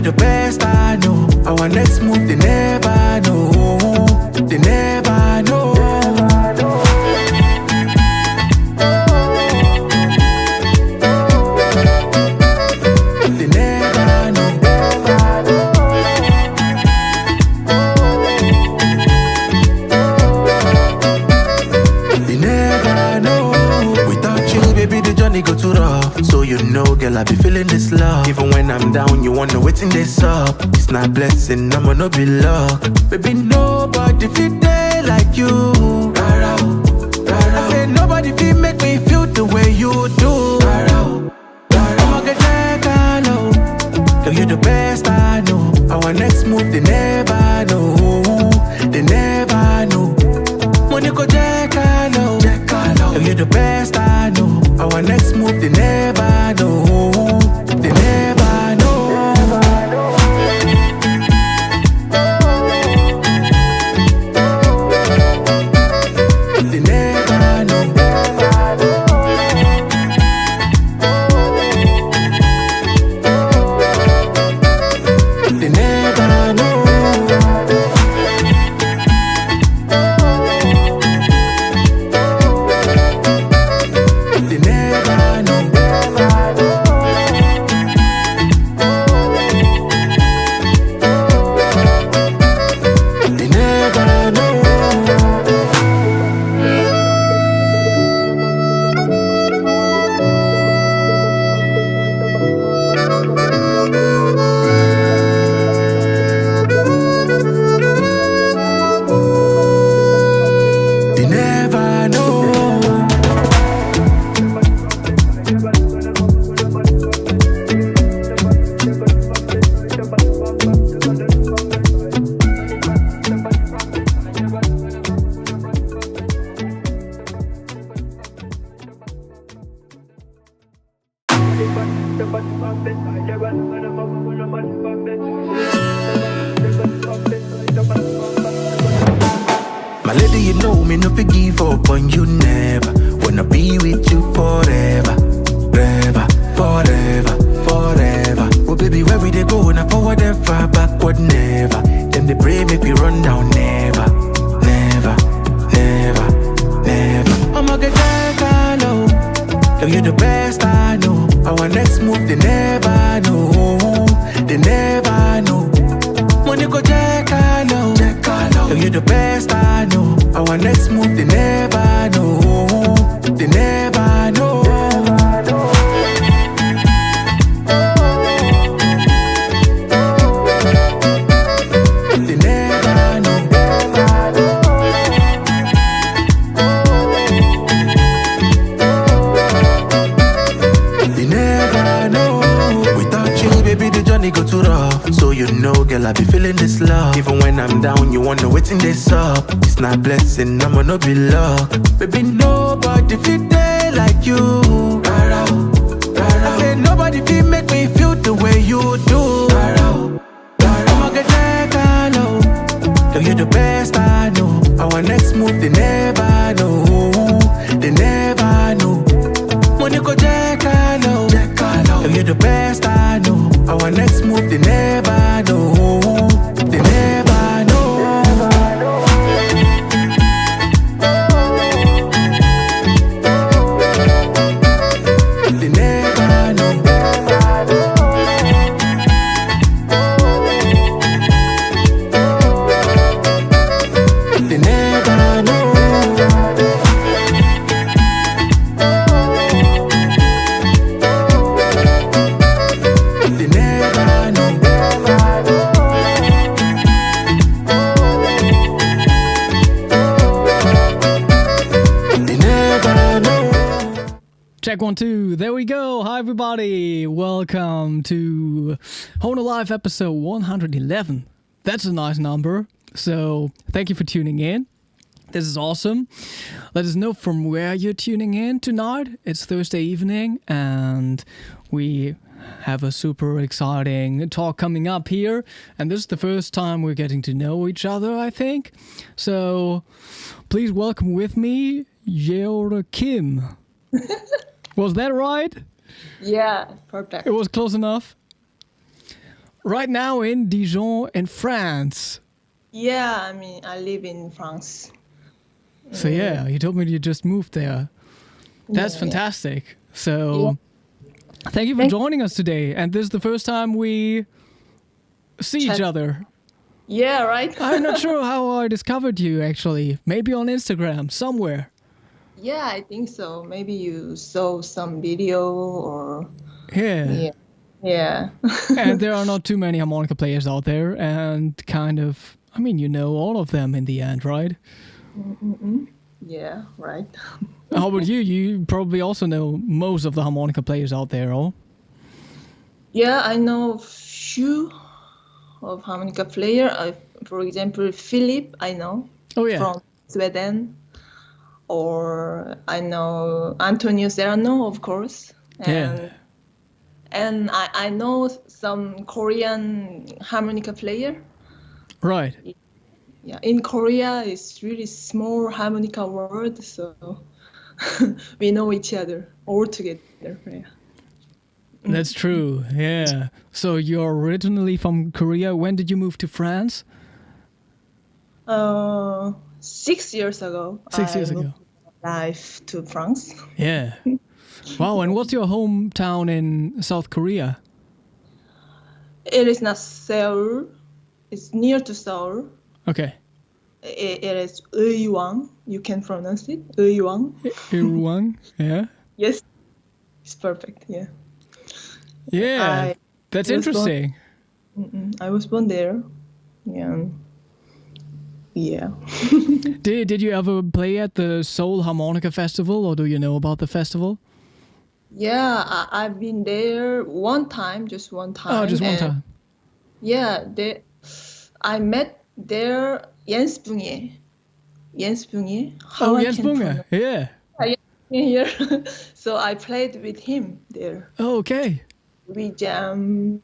the best I know. Our next move, they never know. They never know. They never know. They never know. Without you, baby, the journey go too rough. So you know, girl, I be feeling this love. Even when I'm down, you wanna wait in this up. It's not blessing, I'ma not be luck. Baby, nobody feel day like you. Rara, rara. I say nobody feel make me feel the way you do. Rara, rara. I'ma get that low. Girl, you the best I know. Our next move, they never know. They never know. Money go check low. Girl, you the best I know. Our next move, they never know. They never know. They never know. They never know. They never know. They never know. They never know. My lady, you know me no fit give up on you never. Wanna be with you forever, forever, forever, forever. Oh baby, where we they go? Now forward ever, backward never. Them they pray make we run down never, never, never, never. I'ma get that low. Girl, you the best I know. Our next move, they never know. They never know. Money go check low. Girl, you the best I know. Our next move, they never know. They never know. They never know. They never know. Without you, baby, the journey go too rough. So you know, girl, I be feeling this love. Even when I'm down, you wanna wait in this up. It's not blessing, I'ma not be luck. Baby, nobody feel day like you. Rara, rara. I say nobody feel make me feel the way you do. Rara, rara. I'ma get that low. Girl, you the best I know. Our next move, they never know. They never know. Money go check low. Girl, you the best I know. Our next move, they never know. They never know. They never know. They never know. They never know. They never know. Check 1, 2. There we go. Hi, everybody. Welcome to Hohner Live episode 111. That's a nice number. So thank you for tuning in. This is awesome. Let us know from where you're tuning in tonight. It's Thursday evening and we have a super exciting talk coming up here. And this is the first time we're getting to know each other, I think. So please welcome with me, Yeore Kim. Was that right? Yeah, perfect. It was close enough? right now in Dijon in France. Yeah, I mean, I live in France. So yeah, you told me you just moved there. That's Yeah. fantastic. So thank you for Thank- joining us today. And this is the first time we see each Chat. other. Yeah, right? I'm not sure how I discovered you actually. Maybe on Instagram somewhere. Yeah, I think so. Maybe you saw some video or Yeah. yeah. And there are not too many harmonica players out there, and kind of, I mean, you know all of them in the end, right? Yeah, right. How about you? You probably also know most of the harmonica players out there, oh? Yeah, I know few of harmonica player. For example, Philip, I know Oh yeah. from Sweden, or I know Antonio Serrano, of course, Yeah. and I know some Korean harmonica player. Right. Yeah, in Korea, it's really small harmonica world, so we know each other all together. Yeah. That's true. Yeah. So you're originally from Korea. When did you move to France? 6 years ago. 6 years I ago. moved life to France. Yeah. Wow. And what's your hometown in South Korea? It is not Seoul. It's near to Seoul. Okay. It is Uiwang. You can pronounce it. Uiwang. Irwang. Yeah. Yes. It's perfect. Yeah. Yeah. That's was born- interesting. I was born there. Yeah. Yeah. Did you ever play at the Seoul Harmonica Festival, or do you know about the festival? Yeah, I've been there one time, just one time. Oh, just one and time. Yeah, I met there Jens Bunge. Jens Bunge. Oh, Jens Bunge. Yeah. Here. So I played with him there. Oh, okay. We jam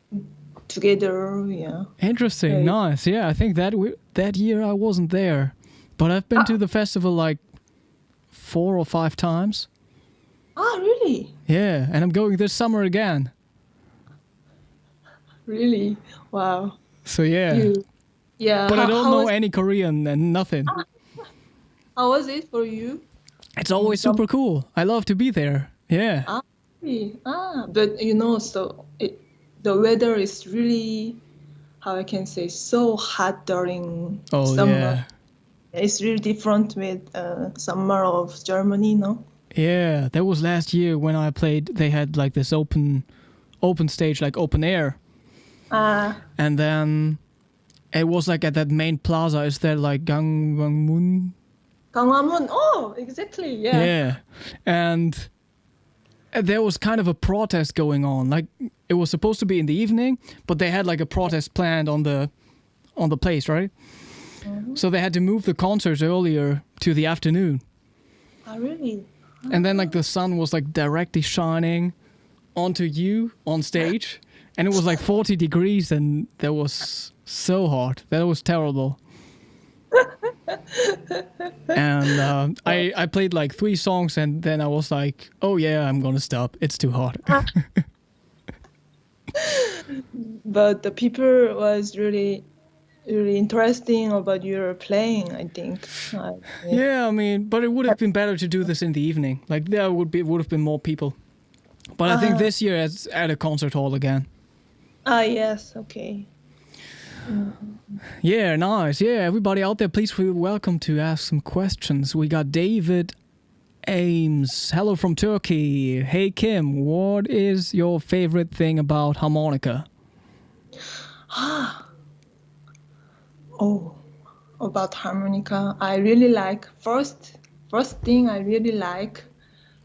together. Yeah. Interesting. Right. Nice. Yeah, I think that year I wasn't there, but I've been to the festival like 4 or 5 times. Ah, really? Yeah, and I'm going this summer again. Really? Wow. So yeah. Yeah. But I don't know was, any Korean and nothing. how was it for you? It's always super cool. I love to be there. Yeah. Really? But so the weather is really, how I can say, so hot during Oh summer. yeah. It's really different with summer of Germany, no? Yeah, that was last year when I played. They had like this open stage, like open air. And then it was like at that main plaza. Is there like Gangwangmun? Gangwon. Oh, exactly. Yeah. Yeah. And there was kind of a protest going on. Like it was supposed to be in the evening, but they had like a protest planned on the place, right? So they had to move the concerts earlier to the afternoon. Oh, really? And then like the sun was like directly shining onto you on stage, and it was like 40 degrees, and that was so hot. That was terrible. And I played like 3 songs, and then I was like, oh yeah, I'm gonna stop. It's too hot. But the people was really, really interesting about your playing, I think. Yeah, I mean, but it would have been better to do this in the evening. Like there would have been more people. But I think this year it's at a concert hall again. Yes, okay. Yeah, nice. Yeah, everybody out there, please feel welcome to ask some questions. We got David Ames. Hello from Turkey. Hey Kim, what is your favorite thing about harmonica? Oh, about harmonica, I really like first thing I really like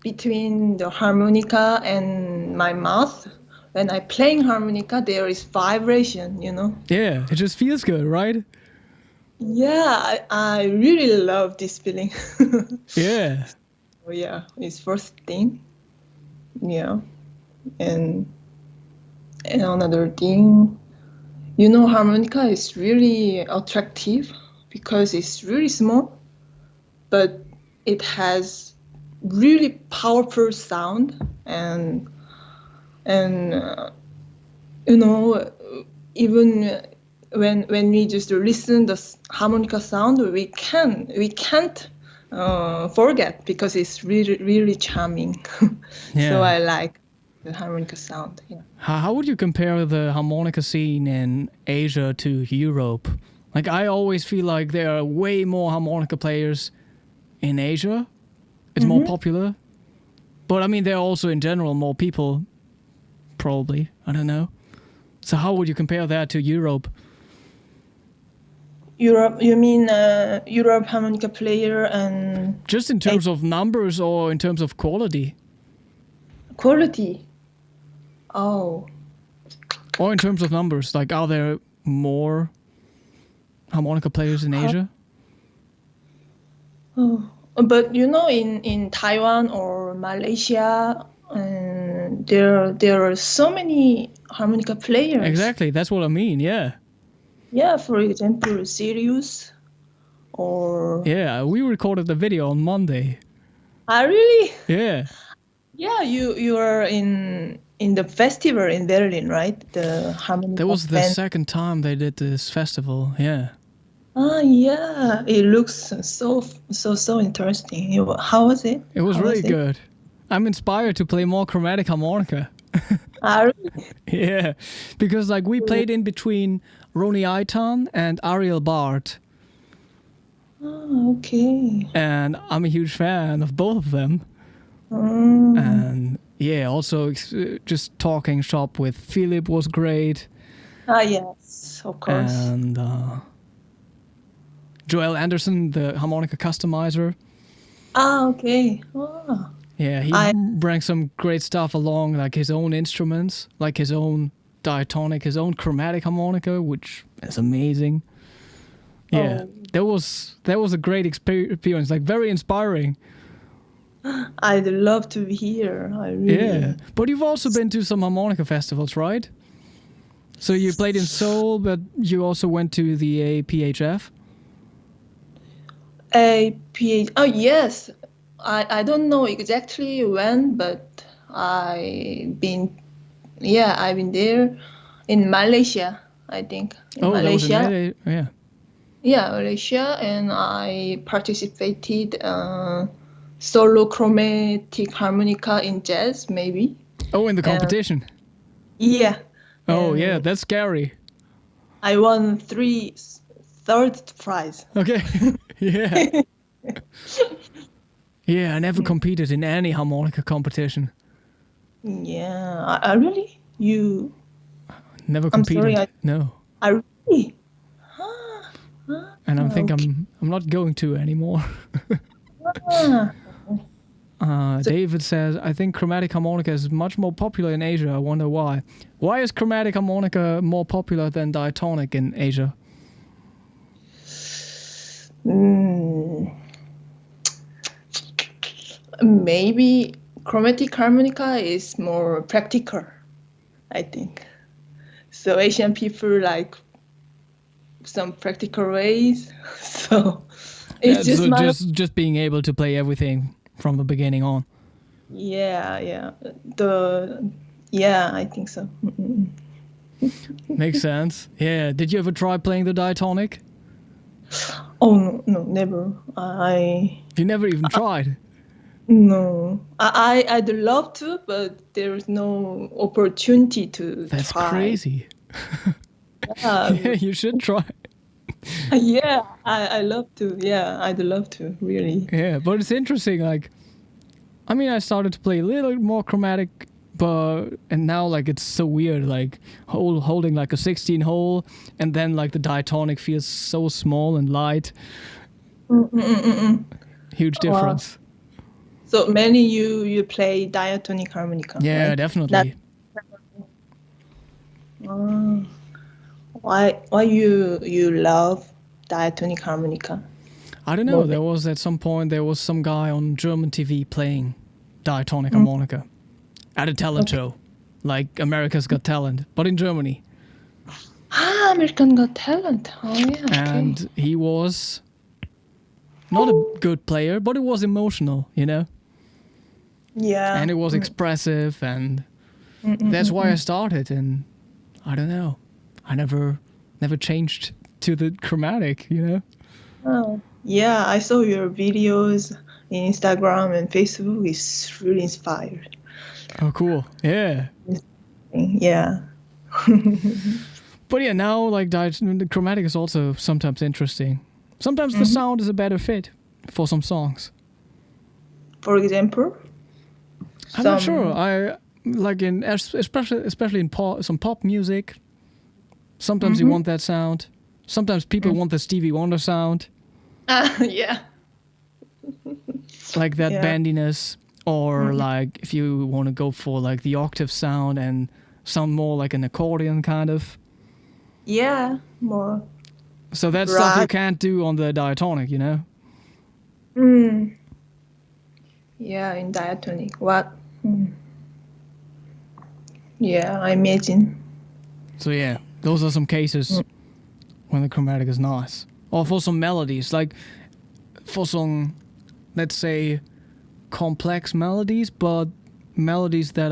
between the harmonica and my mouth. When I playing harmonica, there is vibration, Yeah, it just feels good, right? Yeah, I really love this feeling. Yeah. Oh yeah, it's first thing. Yeah, and another thing, harmonica is really attractive because it's really small, but it has really powerful sound and even when we just listen the harmonica sound, we can't forget because it's really charming. Yeah. So I like the harmonica sound. Yeah. How would you compare the harmonica scene in Asia to Europe? Like, I always feel like there are way more harmonica players in Asia. It's more popular. But I mean, there are also in general more people, probably. I don't know. So how would you compare that to Europe? Europe, you mean Europe harmonica player and Just in terms of numbers or in terms of quality? quality? Oh, Or in terms of numbers? Like, are there more harmonica players in Asia? but in Taiwan or Malaysia, there are so many harmonica players. Exactly, that's what I mean, yeah. Yeah, for example, Sirius or Yeah, we recorded the video on Monday. really? Yeah. Yeah, you are in the festival in Berlin, right? The harmonica. That was the band. second time they did this festival, yeah. Ah, yeah, it looks so interesting. How was it? It was How really it? good. I'm inspired to play more chromatic harmonica. Really? Yeah, because like we played in between Roni Aitan and Ariel Bart, Oh, okay. and I'm a huge fan of both of them. And yeah, also just talking shop with Philip was great, Ah, yes, of course. and Joel Anderson, the harmonica customizer. Ah, okay. Ah. Yeah, he brings some great stuff along, like his own instruments, like his own diatonic, his own chromatic harmonica, which is amazing. Yeah, that was a great experience, like very inspiring. I'd love to be here. I really. Yeah, but you've also been to some harmonica festivals, right? So you played in Seoul, but you also went to the APHF? Oh, yes. I don't know exactly when, but I've been there in Malaysia, I think. In That was in Malaysia. Malaysia, yeah. Yeah, Malaysia, and I participated solo chromatic harmonica in jazz, maybe. Oh, in the competition? Yeah. Oh, and yeah, that's scary. I won third prize. Okay, yeah. Yeah, I never competed in any harmonica competition. Yeah, I really? You? Never I'm competed. sorry, No. I really? And I think I'm not going to anymore. David says, I think chromatic harmonica is much more popular in Asia. I wonder why. Why is chromatic harmonica more popular than diatonic in Asia? Maybe chromatic harmonica is more practical, I think. So Asian people like some practical ways. So it's just being able to play everything from the beginning on. Yeah. I think so. Makes sense. Yeah. Did you ever try playing the diatonic? Oh no, never. You never even tried? No. I'd love to, but there's no opportunity to That's try. crazy. Yeah, Yeah, you should try. yeah, I love to. Yeah, I'd love to, really. Yeah, but it's interesting. Like, I mean, I started to play a little more chromatic, and now like it's so weird. Like holding like a 16 hole, and then like the diatonic feels so small and light. Huge difference. Wow. So mainly you play diatonic harmonica. Yeah, right? definitely. Why you love diatonic harmonica? I don't know. There was at some point some guy on German TV playing diatonic harmonica at a talent show, like America's Got Talent, but in Germany. Ah, American Got Talent. Oh yeah. Okay. And he was not a good player, but it was emotional, you know. Yeah. And it was expressive, and that's why I started. And I don't know. I never changed to the chromatic, you know? Oh, yeah, I saw your videos in Instagram and Facebook. It's really inspired. Oh, cool. Yeah. Yeah. But yeah, now like the chromatic is also sometimes interesting. Sometimes the sound is a better fit for some songs. For example, I'm not sure. I like in especially in some pop music. Sometimes you want that sound. Sometimes people want the Stevie Wonder sound, yeah. like that Yeah. bendiness, or like if you want to go for like the octave sound and sound more like an accordion kind of. Yeah, more. So that's stuff you Right. can't do on the diatonic, you know? Yeah, in diatonic. What? Yeah, I imagine. So yeah, those are some cases when the chromatic is nice. Or for some melodies, like for some, let's say, complex melodies, but melodies that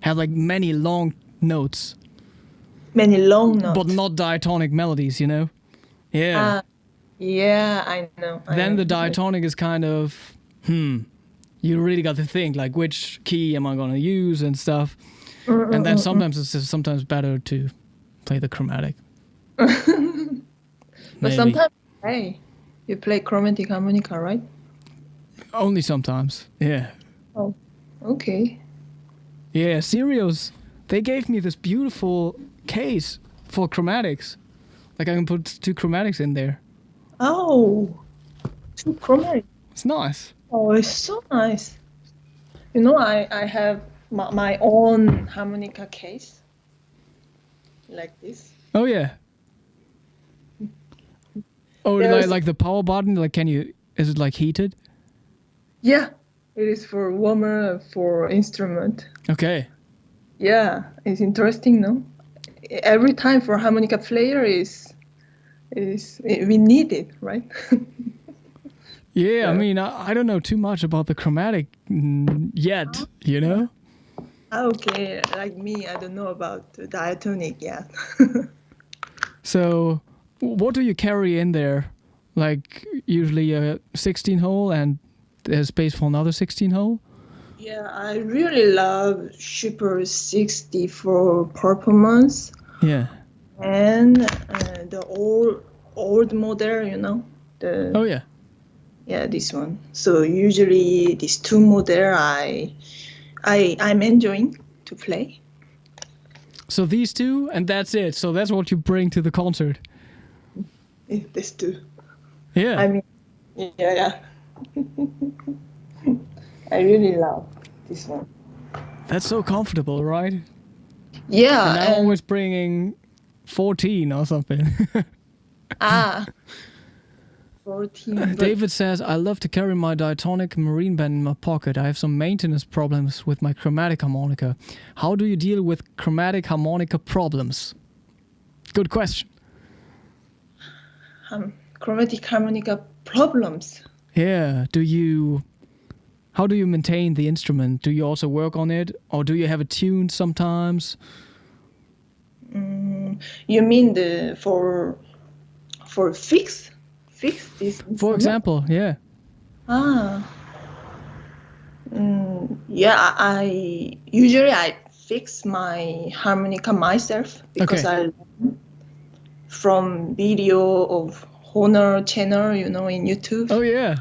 have like many long notes, Many long notes. but not diatonic melodies, you know? Yeah. Yeah, I know. Then the diatonic is kind of, you really got to think, like, which key am I going to use and stuff. And then sometimes it's just sometimes better to play the chromatic. But Maybe. sometimes, hey, you play chromatic harmonica, right? Only sometimes, yeah. Oh, okay. Yeah, Sirius, they gave me this beautiful case for chromatics. Like I can put 2 chromatics in there. Oh, 2 chromatic. It's nice. Oh, it's so nice. You know, I have my own harmonica case, like this. Oh yeah. Oh, There's- like the power button. Like, is it like heated? Yeah, it is for warmer for instrument. Okay. Yeah, it's interesting, no? Every time for harmonica player we need it, right? Yeah, I mean, I don't know too much about the chromatic yet, you know? Okay, like me, I don't know about the diatonic yet. So, what do you carry in there? Like, usually a 16 hole and there's space for another 16 hole? Yeah, I really love Super 64 performance Yeah. and the old model, you know? Oh, yeah. Yeah, this one. So usually these 2 model I'm enjoying to play. So these 2, and that's it. So that's what you bring to the concert. These 2. Yeah. I mean, yeah. I really love this one. That's so comfortable, right? Yeah, And I'm always bringing 14 or something. 14. But David says, I love to carry my diatonic marine band in my pocket. I have some maintenance problems with my chromatic harmonica. How do you deal with chromatic harmonica problems? Good question. chromatic harmonica problems. Yeah. How do you maintain the instrument? Do you also work on it? Or do you have it tuned sometimes? You mean for fix this? For example, yeah. Yeah. I usually fix my harmonica myself because Okay. I learn from video of Hohner channel, you know, in YouTube. Oh, yeah.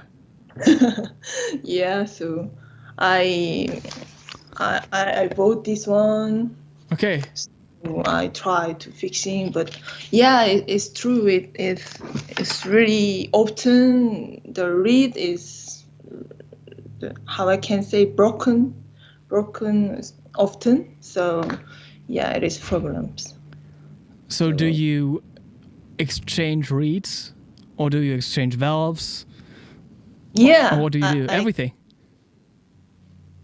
Yeah, so I bought this one. Okay. So I try to fixing, but yeah, it's true. It's really often the reed is how I can say broken often. So yeah, it is problems. So do you exchange reeds? Or do you exchange valves? Yeah. Or what do you do? Everything.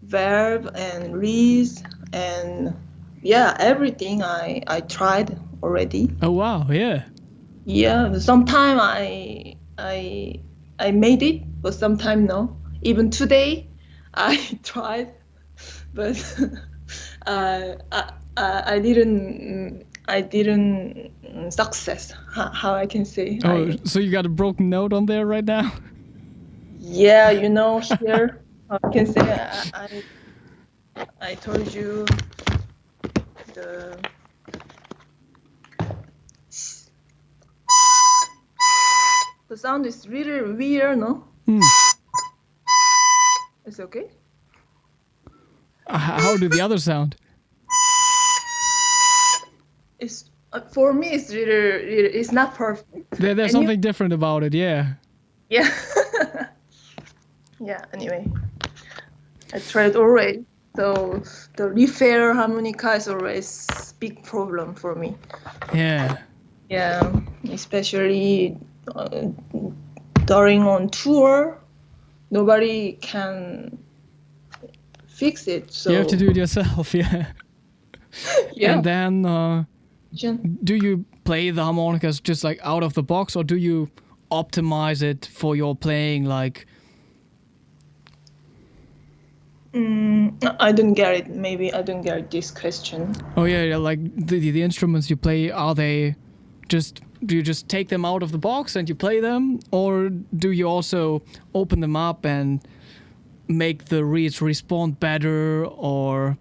Valve and reeds and yeah, everything I tried already. Oh, wow. Yeah. Yeah, sometime I made it, but sometime no. Even today, I tried, but I didn't I didn't success. How I can say? Oh, so you got a broken note on there right now? Yeah, you know here I can say I told you the sound is really weird, no? Hmm. It's okay. How do the others sound? It's for me it's really it's not perfect. There's And something different about it, yeah. yeah. Yeah, anyway. I tried already. So the refair harmonica is always big problem for me. Yeah. Yeah, especially during on tour, nobody can fix it. So You have to do it yourself, yeah. yeah. And then, Jen- do you play the harmonicas just like out of the box, or do you optimize it for your playing? Like, I don't get it. Maybe I don't get this question. oh yeah, like the instruments you play, are they just, do you just take them out of the box and you play them, or do you also open them up and make the reeds respond better, or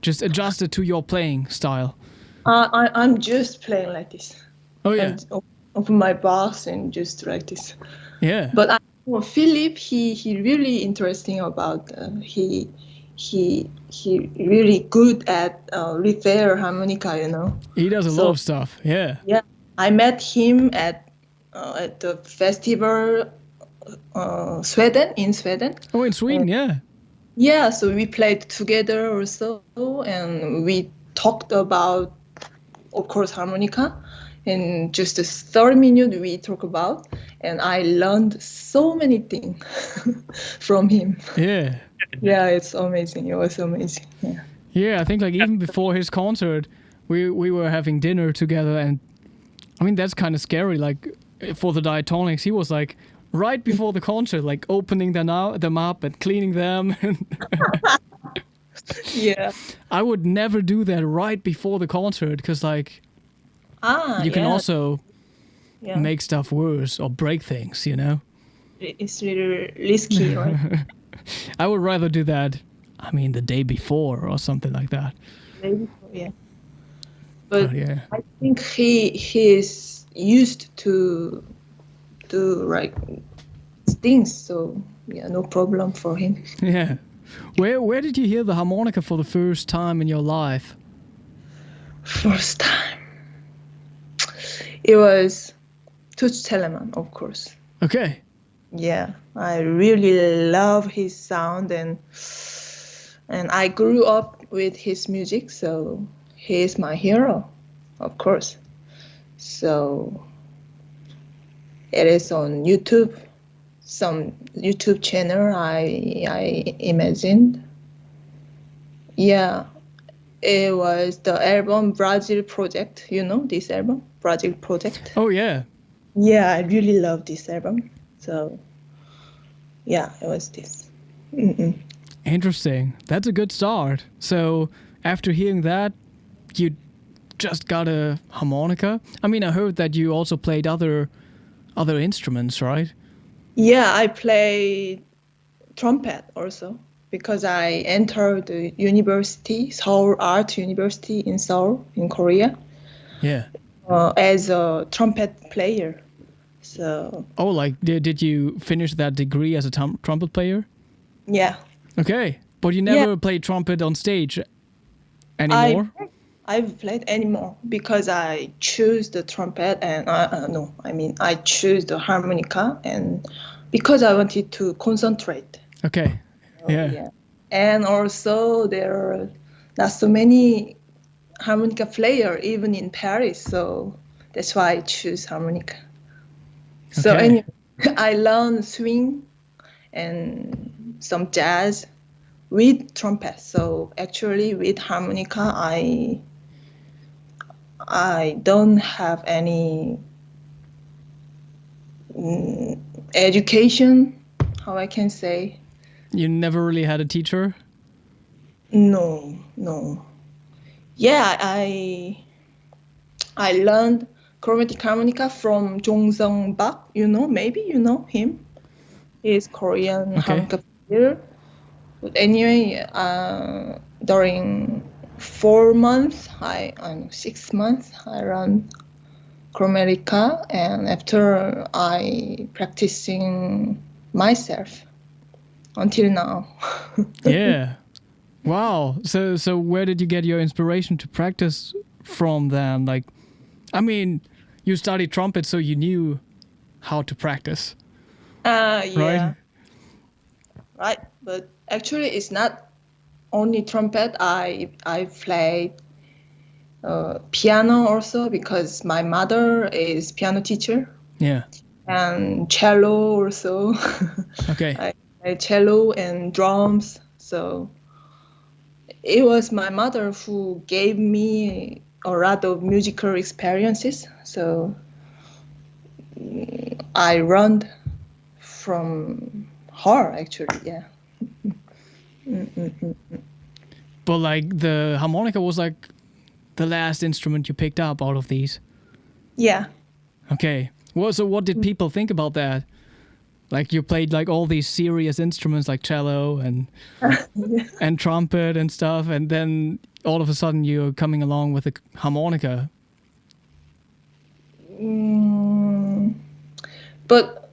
just adjust it to your playing style? I'm just playing like this. Oh yeah, And open my box and just like this. yeah, But I know Philip, he really interesting about he really good at repair harmonica, you know. he does a So- lot of stuff. Yeah, Yeah, I met him at the festival Sweden in Sweden. oh in Sweden, yeah, Yeah, so we played together also, and we talked about, of course, harmonica. And just a 30 minutes we talk about, and I learned so many things from him. yeah. Yeah, it's amazing. It was amazing. Yeah. Yeah, I think like even before his concert, we were having dinner together, and I mean that's kind of scary. Like for the diatonics, he was like right before the concert, like opening them up and cleaning them. Yeah. I would never do that right before the concert because like you can yeah. also Yeah. make stuff worse or break things, you know. It's really risky, right? I would rather do that. I mean, the day before or something like that. Maybe, yeah. But Oh, yeah. I think he is used to do like things, so yeah, no problem for him. Yeah. Where did you hear the harmonica for the first time in your life? First time. It was Toots Telemann, of course. Okay. Yeah, I really love his sound, and I grew up with his music, so he is my hero, of course. So it is on YouTube, some YouTube channel I imagined. Yeah, it was the album Brazil Project. You know this album, Brazil Project? Oh yeah. Yeah, I really love this album. So, yeah, it was this. Mm-mm. Interesting. That's a good start. So after hearing that, you just got a harmonica. I mean, I heard that you also played other instruments, right? Yeah, I play trumpet also because I entered the university, Seoul Art University in Seoul, in Korea, Yeah. as a trumpet player. So, Oh, like did you finish that degree as a trumpet player? yeah. Okay, but you never played trumpet on stage anymore. I've played anymore because I choose the trumpet and I choose the harmonica, and because I wanted to concentrate. Okay. So, Yeah. And also there are not so many harmonica player even in Paris, so that's why I choose harmonica. So Okay. anyway, I learned swing and some jazz with trumpet. So actually with harmonica, I don't have any education, how I can say. You never really had a teacher? No. Yeah, I learned chromatic harmonica from Jong Bak. Maybe you know him. He's Korean Okay. harmonica player. But anyway, during 4 months, 6 months, I learned chromatica, and after I practicing myself until now. Yeah. Wow. So where did you get your inspiration to practice from then? Like, I mean, you studied trumpet, so you knew how to practice, Yeah, right? right. But actually, it's not only trumpet. I played piano also because my mother is piano teacher, Yeah. and cello also. Okay. I play cello and drums. So it was my mother who gave me a lot of musical experiences. So I learned from her actually. Yeah. But like the harmonica was like the last instrument you picked up out of these. Yeah. Okay. Well, so what did people think about that? Like you played like all these serious instruments like cello and trumpet and stuff, and then all of a sudden you're coming along with a harmonica. But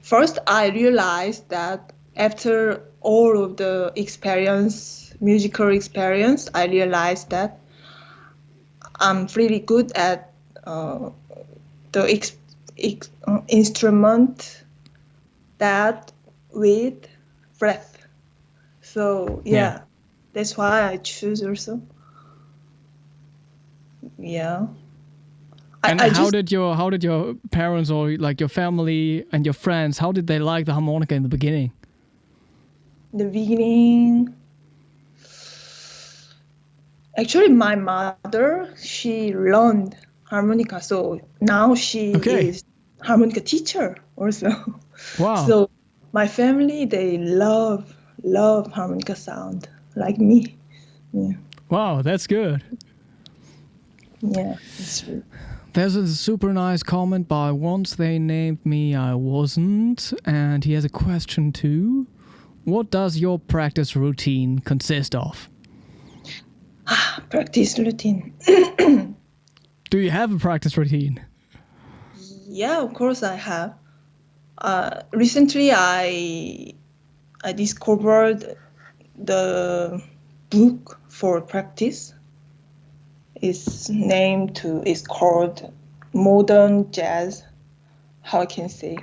first I realized that after all of the musical experience, I realized that I'm really good at the instrument that with breath. So yeah, that's why I choose also. Yeah. And how did your parents or like your family and your friends, how did they like the harmonica in the beginning? The beginning, actually my mother, she learned harmonica, so now she is harmonica teacher also. Wow. So my family, they love harmonica sound like me. Yeah. Wow, that's good. Yeah, that's true. There's a super nice comment by Once They Named Me I Wasn't, and he has a question too. What does your practice routine consist of? Practice routine. Do you have a practice routine? Yeah, of course I have. Recently I discovered the book for practice. It's called Modern Jazz. How I can say?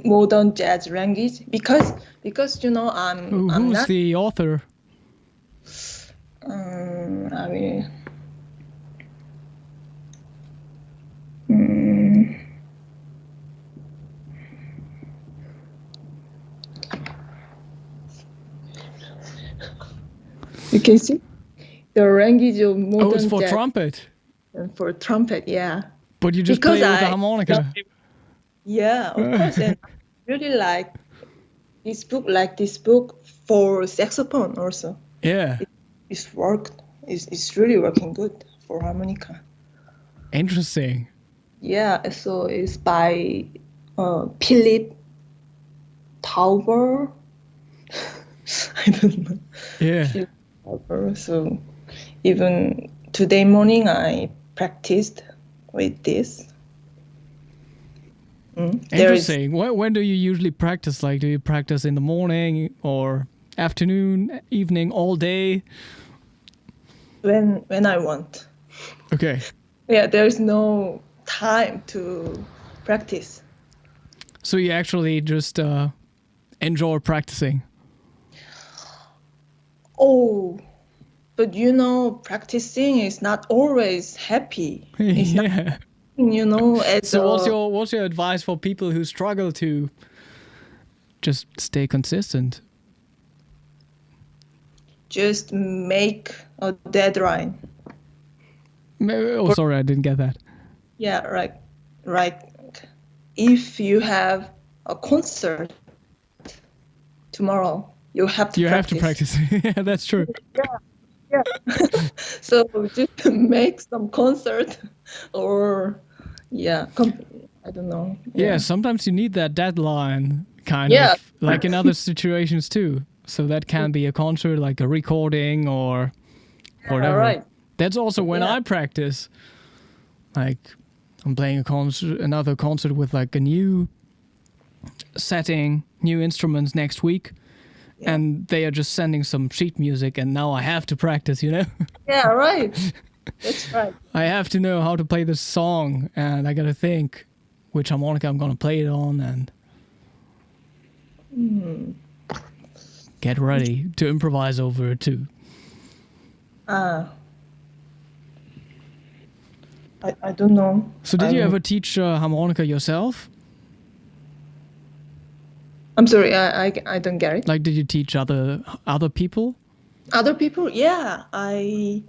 Modern jazz language, because I'm Who's not the author? I will you can see the language of modern it's for jazz trumpet. and for trumpet, yeah. But you just Because play with the harmonica. Yeah, of course, and I really like this book for saxophone also. Yeah. It's really working good for harmonica. Interesting. Yeah, so it's by Philip Tauber. I don't know. Yeah. Philip Tauber. So even today morning I practiced with this. Interesting. When do you usually practice? Like, do you practice in the morning or afternoon, evening, all day? When I want. Okay. Yeah, there's no time to practice. So you actually just enjoy practicing? Oh, but practicing is not always happy. It's Yeah. not, So what's your advice for people who struggle to just stay consistent? just make a deadline. Oh, sorry, I didn't get that. Yeah, right. If you have a concert tomorrow, you have to practice. Yeah, that's true. Yeah. So just make some concert or yeah, I don't know. Yeah, sometimes you need that deadline, kind Yeah. of, like in other situations too. So that can be a concert, like a recording or whatever. All right. That's also when Yeah. I practice. Like, I'm playing another concert with like a new setting, new instruments next week, and they are just sending some sheet music, and now I have to practice. Yeah, right. That's right. I have to know how to play this song, and I gotta think which harmonica I'm gonna play it on, and get ready to improvise over it too. I don't know. So did you ever teach harmonica yourself? I'm sorry, I don't get it. Like, did you teach other people? Other people? Yeah, I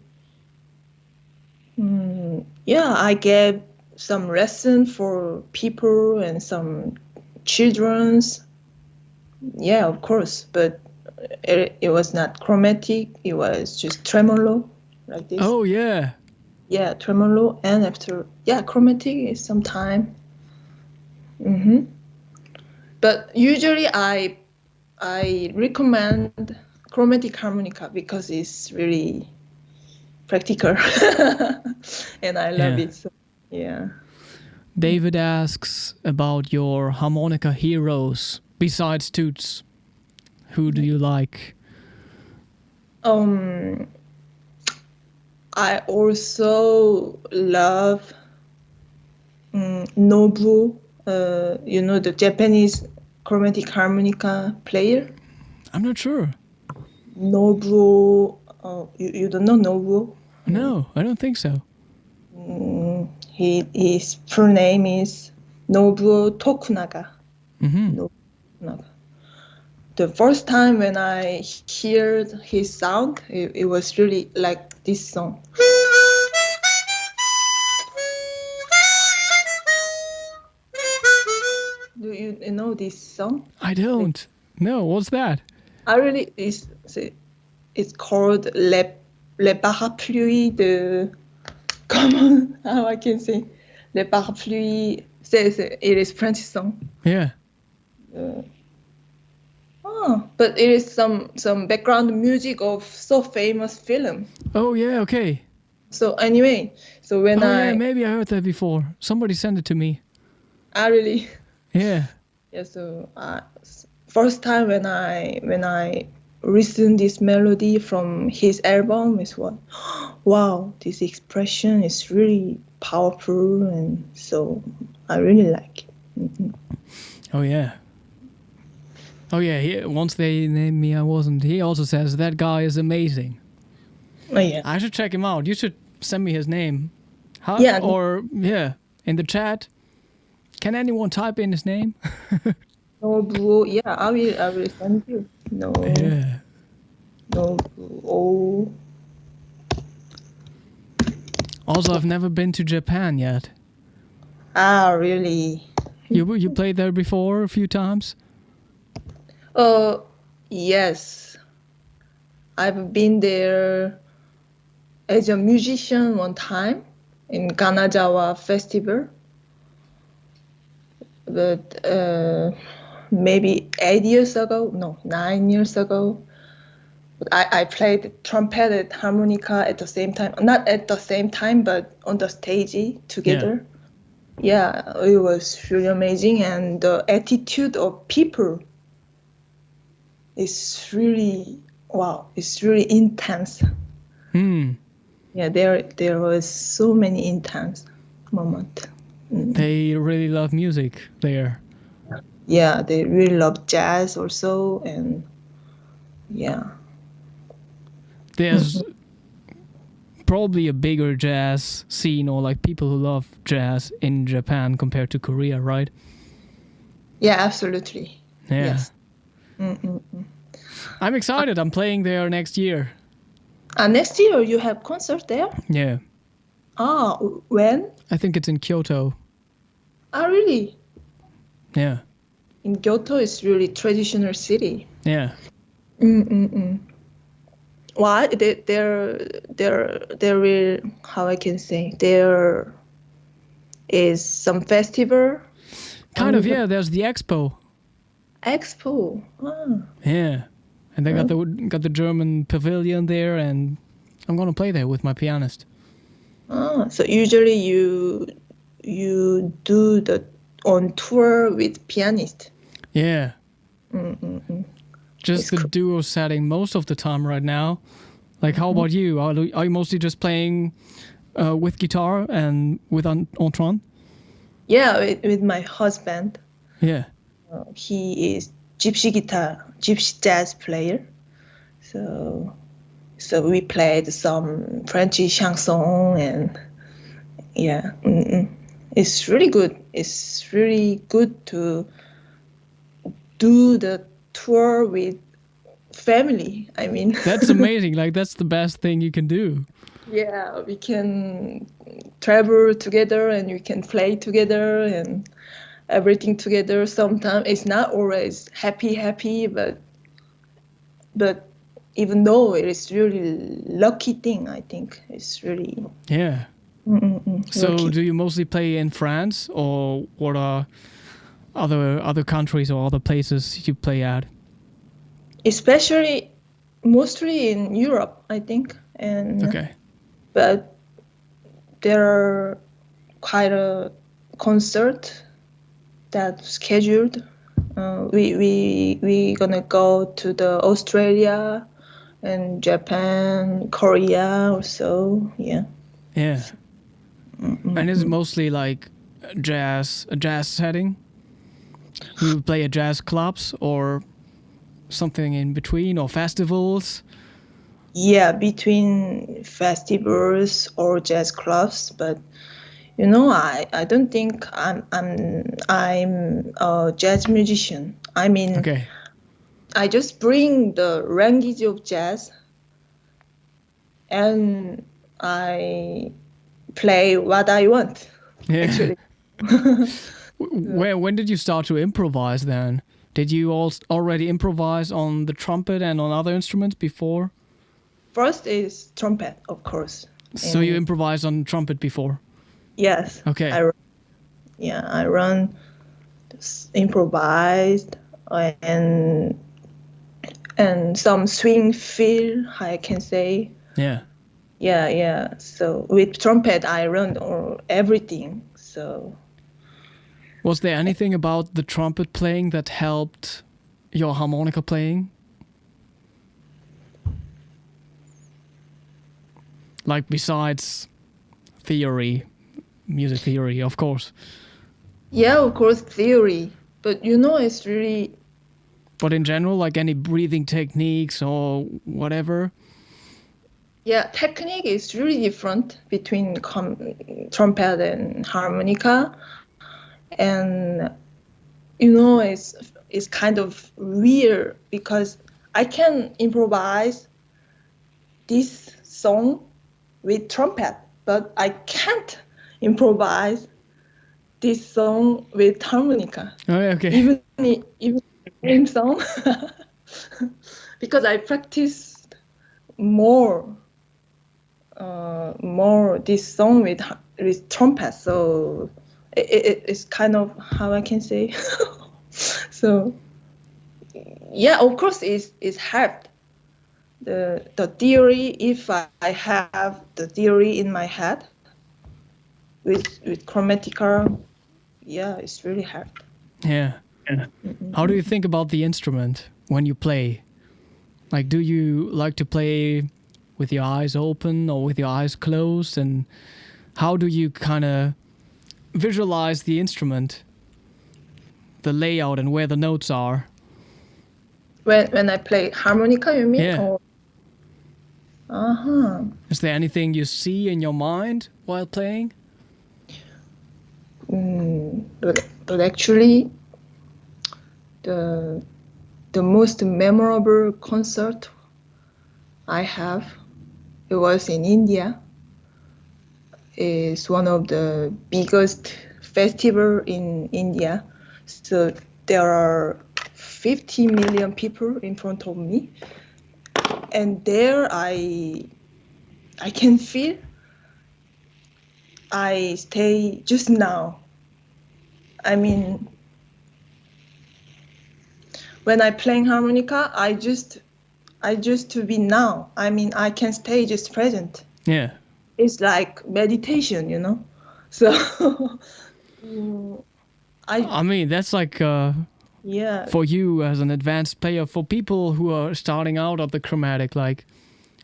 gave some lesson for people and some children's. Yeah, of course, but it was not chromatic. It was just tremolo, like this. Oh yeah. Yeah, tremolo, and after chromatic is some time. But usually I recommend chromatic harmonica because it's really practical, and I love Yeah. it. So, yeah. David asks about your harmonica heroes besides Toots. Who do you like? I also love Nobu. The Japanese chromatic harmonica player. I'm not sure. Nobu. You don't know Nobu? No, I don't think so. His full name is Nobuo Tokunaga. Nobunaga. The first time when I heard his sound, it was really like this song. Do you know this song? I don't. No, what's that? It's called Les Parapluies de. Come on, how I can say Les Parapluies. It is French song. Yeah. But it is some background music of so famous film. Oh yeah, okay. So anyway, when yeah, maybe I heard that before. Somebody sent it to me. I really. Yeah. Yeah, so first time when I listened this melody from his album is what, wow, this expression is really powerful, and so I really like it. Oh yeah. Oh yeah. Once they named me, I wasn't. He also says that guy is amazing. Oh yeah. I should check him out. You should send me his name. How? Yeah. Or in the chat. Can anyone type in his name? Nobuo, yeah, I will send you. No. Yeah. Nobuo. Also, I've never been to Japan yet. Really? You played there before a few times? Yes. I've been there as a musician one time in Kanazawa Festival. But maybe 9 years ago, I played trumpet and harmonica at the same time. Not at the same time, but on the stage together. Yeah, it was really amazing, and the attitude of people is really it's really intense. Yeah, there was so many intense moments. They really love music there. Yeah, they really love jazz also, and yeah. There's probably a bigger jazz scene, or like people who love jazz in Japan compared to Korea, right? Yeah, absolutely. Yeah. Yes. I'm excited. I'm playing there next year. Next year you have concert there? Yeah. When? I think it's in Kyoto. Really? Yeah. In Kyoto, it's really traditional city. Yeah. Why there will, how I can say, there is some festival. Kind of, yeah. There's the expo. Expo. Ah. Yeah, and they got the German pavilion there, and I'm gonna play there with my pianist. So usually you do the on tour with pianist. Yeah. Just It's the duo setting most of the time right now. Like, how about you? Are you mostly just playing with guitar and with Antron? Yeah, with my husband. Yeah. He is gypsy jazz player. So we played some French chanson, and yeah, it's really good. It's really good to do the tour with family. I mean, That's amazing. Like, that's the best thing you can do. yeah, we can travel together and we can play together and everything together. Sometimes it's not always happy, but even though it is really lucky thing, I think it's really Yeah. So, lucky. do you mostly play in France, or what are other countries or other places you play at? Especially mostly in Europe, I think, and Okay. but there are quite a concert that's scheduled. We gonna go to the Australia and Japan, Korea or so. Yeah. Yeah. And is it mostly like a jazz setting? You play at jazz clubs or something in between, or festivals? Yeah, between festivals or jazz clubs, but you know, I don't think I'm a jazz musician. I mean, Okay. I just bring the language of jazz and I play what I want. Yeah. Actually, When did you start to improvise then? Did you already improvise on the trumpet and on other instruments before? first is trumpet, of course. So you improvised on trumpet before? Yes. Okay. I run improvised and some swing feel, I can say. Yeah. Yeah. So with trumpet, I run everything. So Was there anything about the trumpet playing that helped your harmonica playing? Like, besides theory, music theory, of course. yeah, of course, theory. But you know, it's really But in general, like any breathing techniques or whatever? yeah. Technique is really different between trumpet and harmonica, and you know, it's kind of weird because I can improvise this song with trumpet, but I can't improvise this song with harmonica. Oh, yeah, okay. Even the same song, because I practiced more this song with trumpet. So it's kind of how I can say. So yeah, of course, it's hard. The theory, if I have the theory in my head with chromatica, yeah, it's really hard. Yeah. How do you think about the instrument when you play? Like, do you like to play with your eyes open or with your eyes closed? And how do you kind of visualize the instrument, the layout, and where the notes are? When I play harmonica, you mean? Yeah. Or Is there anything you see in your mind while playing? but actually, the most memorable concert I have, it was in India. It's one of the biggest festival in India. So there are 50 million people in front of me. and there I can feel I stay just now. I mean, when I playing harmonica, I just to be now. I mean, I can stay just present. Yeah. It's like meditation, you know. So I mean, that's like yeah. for you as an advanced player. For people who are starting out at the chromatic, like,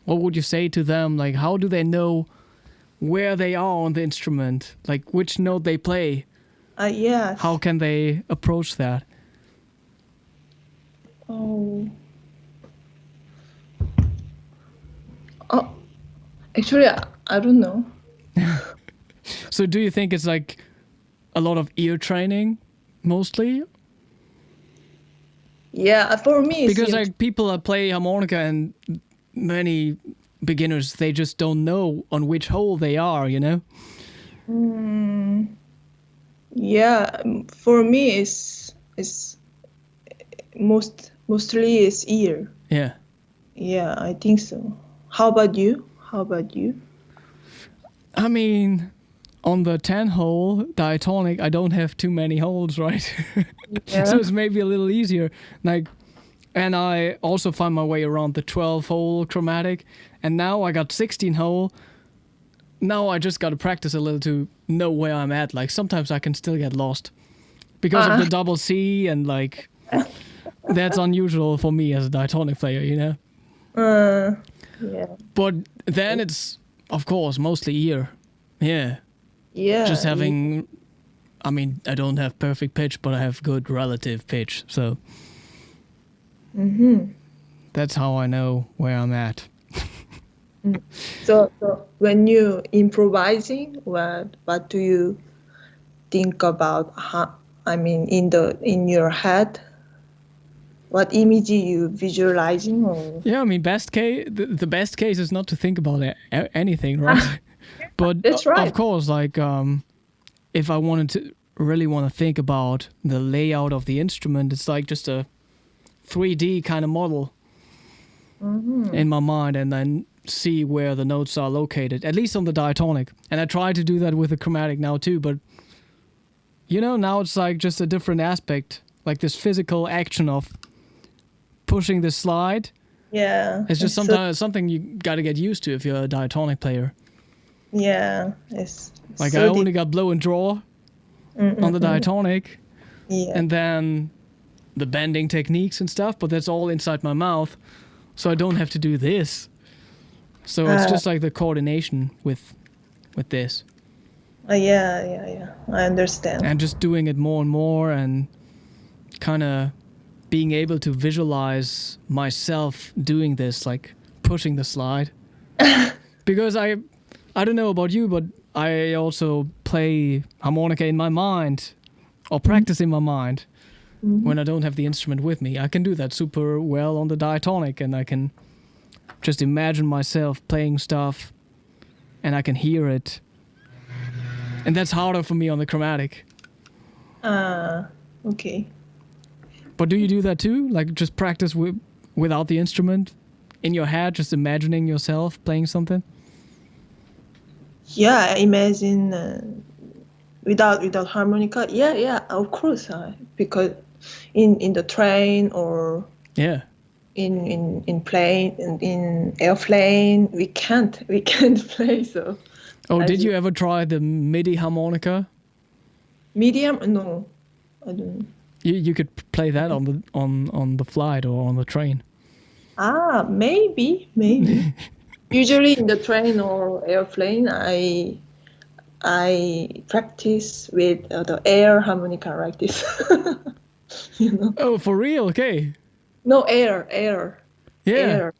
what would you say to them? Like, how do they know where they are on the instrument? Like, which note they play? Yes. How can they approach that? Oh. Oh. Actually, I don't know. So do you think it's like a lot of ear training mostly? Yeah, for me, it's Because like people that play harmonica and many beginners, they just don't know on which hole they are, you know? yeah, for me, it's mostly it's ear. Yeah. Yeah, I think so. How about you? How about you? I mean, on the 10 hole diatonic, I don't have too many holes, right? Yeah. So it's maybe a little easier. Like, and I also find my way around the 12 hole chromatic, and now I got 16 hole. Now I just got to practice a little to know where I'm at. Like sometimes I can still get lost because of the double C, and like that's unusual for me as a diatonic player, you know. Yeah. But then it's of course mostly ear. Yeah. Yeah. Just having, I mean, I don't have perfect pitch, but I have good relative pitch. So that's how I know where I'm at. So when you improvising, what do you think about? I mean, in your head, what image you visualizing? Or Yeah, I mean, the best case is not to think about anything, right? But That's right. of course, like if I really want to think about the layout of the instrument, it's like just a 3D kind of model in my mind, and then see where the notes are located, at least on the diatonic. And I try to do that with the chromatic now too, but you know, now it's like just a different aspect, like this physical action of pushing the slide. yeah, It's just something you got to get used to if you're a diatonic player. yeah, it's Like so I only got blow and draw on the diatonic, yeah. and then the bending techniques and stuff, but that's all inside my mouth, so I don't have to do this. So it's just like the coordination with this, yeah. I understand. and just doing it more and more, and kind of being able to visualize myself doing this, like pushing the slide. Because I don't know about you, but I also play harmonica in my mind, or practice in my mind when I don't have the instrument with me. I can do that super well on the diatonic, and I can just imagine myself playing stuff, and I can hear it. And that's harder for me on the chromatic. Okay. But do you do that too? Like just practice without the instrument in your head, just imagining yourself playing something? Yeah, I imagine without harmonica. Yeah, of course. Because in the train or Yeah. in plane and in airplane, we can't play. So. Oh, did you ever try the MIDI harmonica? Medium? No, I don't. You could play that on the flight or on the train. Maybe. Usually in the train or airplane, I practice with the air harmonica like this. You know? Oh, for real? Okay. No, air. Yeah. Air.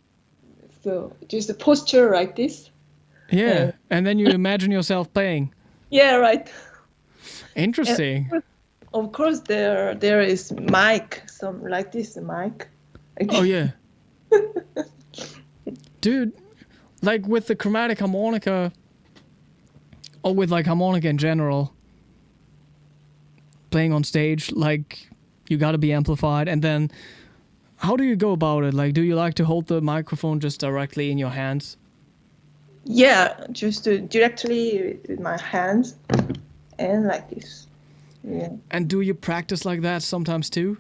So just a posture like this. Yeah. And then you imagine yourself playing. Yeah, right. Interesting. Of course, there is mic, some like this mic. Oh yeah. Dude, like with the chromatic harmonica, or with like harmonica in general, playing on stage, like you gotta be amplified, and then how do you go about it? Like, do you like to hold the microphone just directly in your hands? Yeah, just directly with my hands and like this. Yeah. And do you practice like that sometimes too?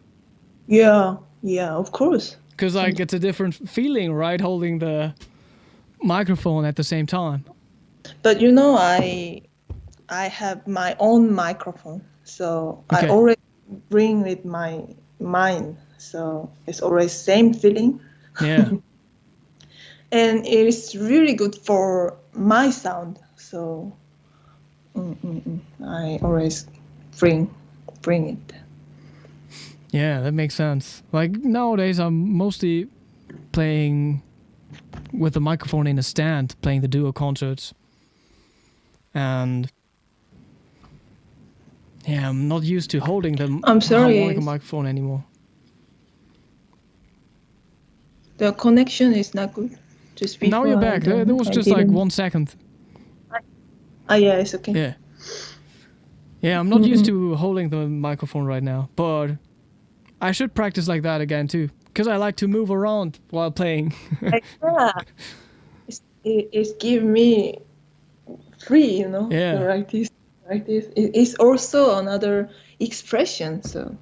Yeah, yeah, of course. Because like it's a different feeling, right? Holding the microphone at the same time. But you know, I have my own microphone, so Okay. I always bring with my mine. So it's always same feeling, Yeah. and it's really good for my sound. So I always bring it. Yeah, that makes sense. Like nowadays, I'm mostly playing with the microphone in a stand, playing the duo concerts. And yeah, I'm not used to holding the I'm sorry. harmonica microphone anymore. The connection is not good. Just before Now you're back. There was I just like didn't- 1 second. Yeah, it's okay. Yeah. Yeah, I'm not used to holding the microphone right now, but I should practice like that again too, because I like to move around while playing. Yeah. It's give me free, you know. Yeah. So like this. It's also another expression. So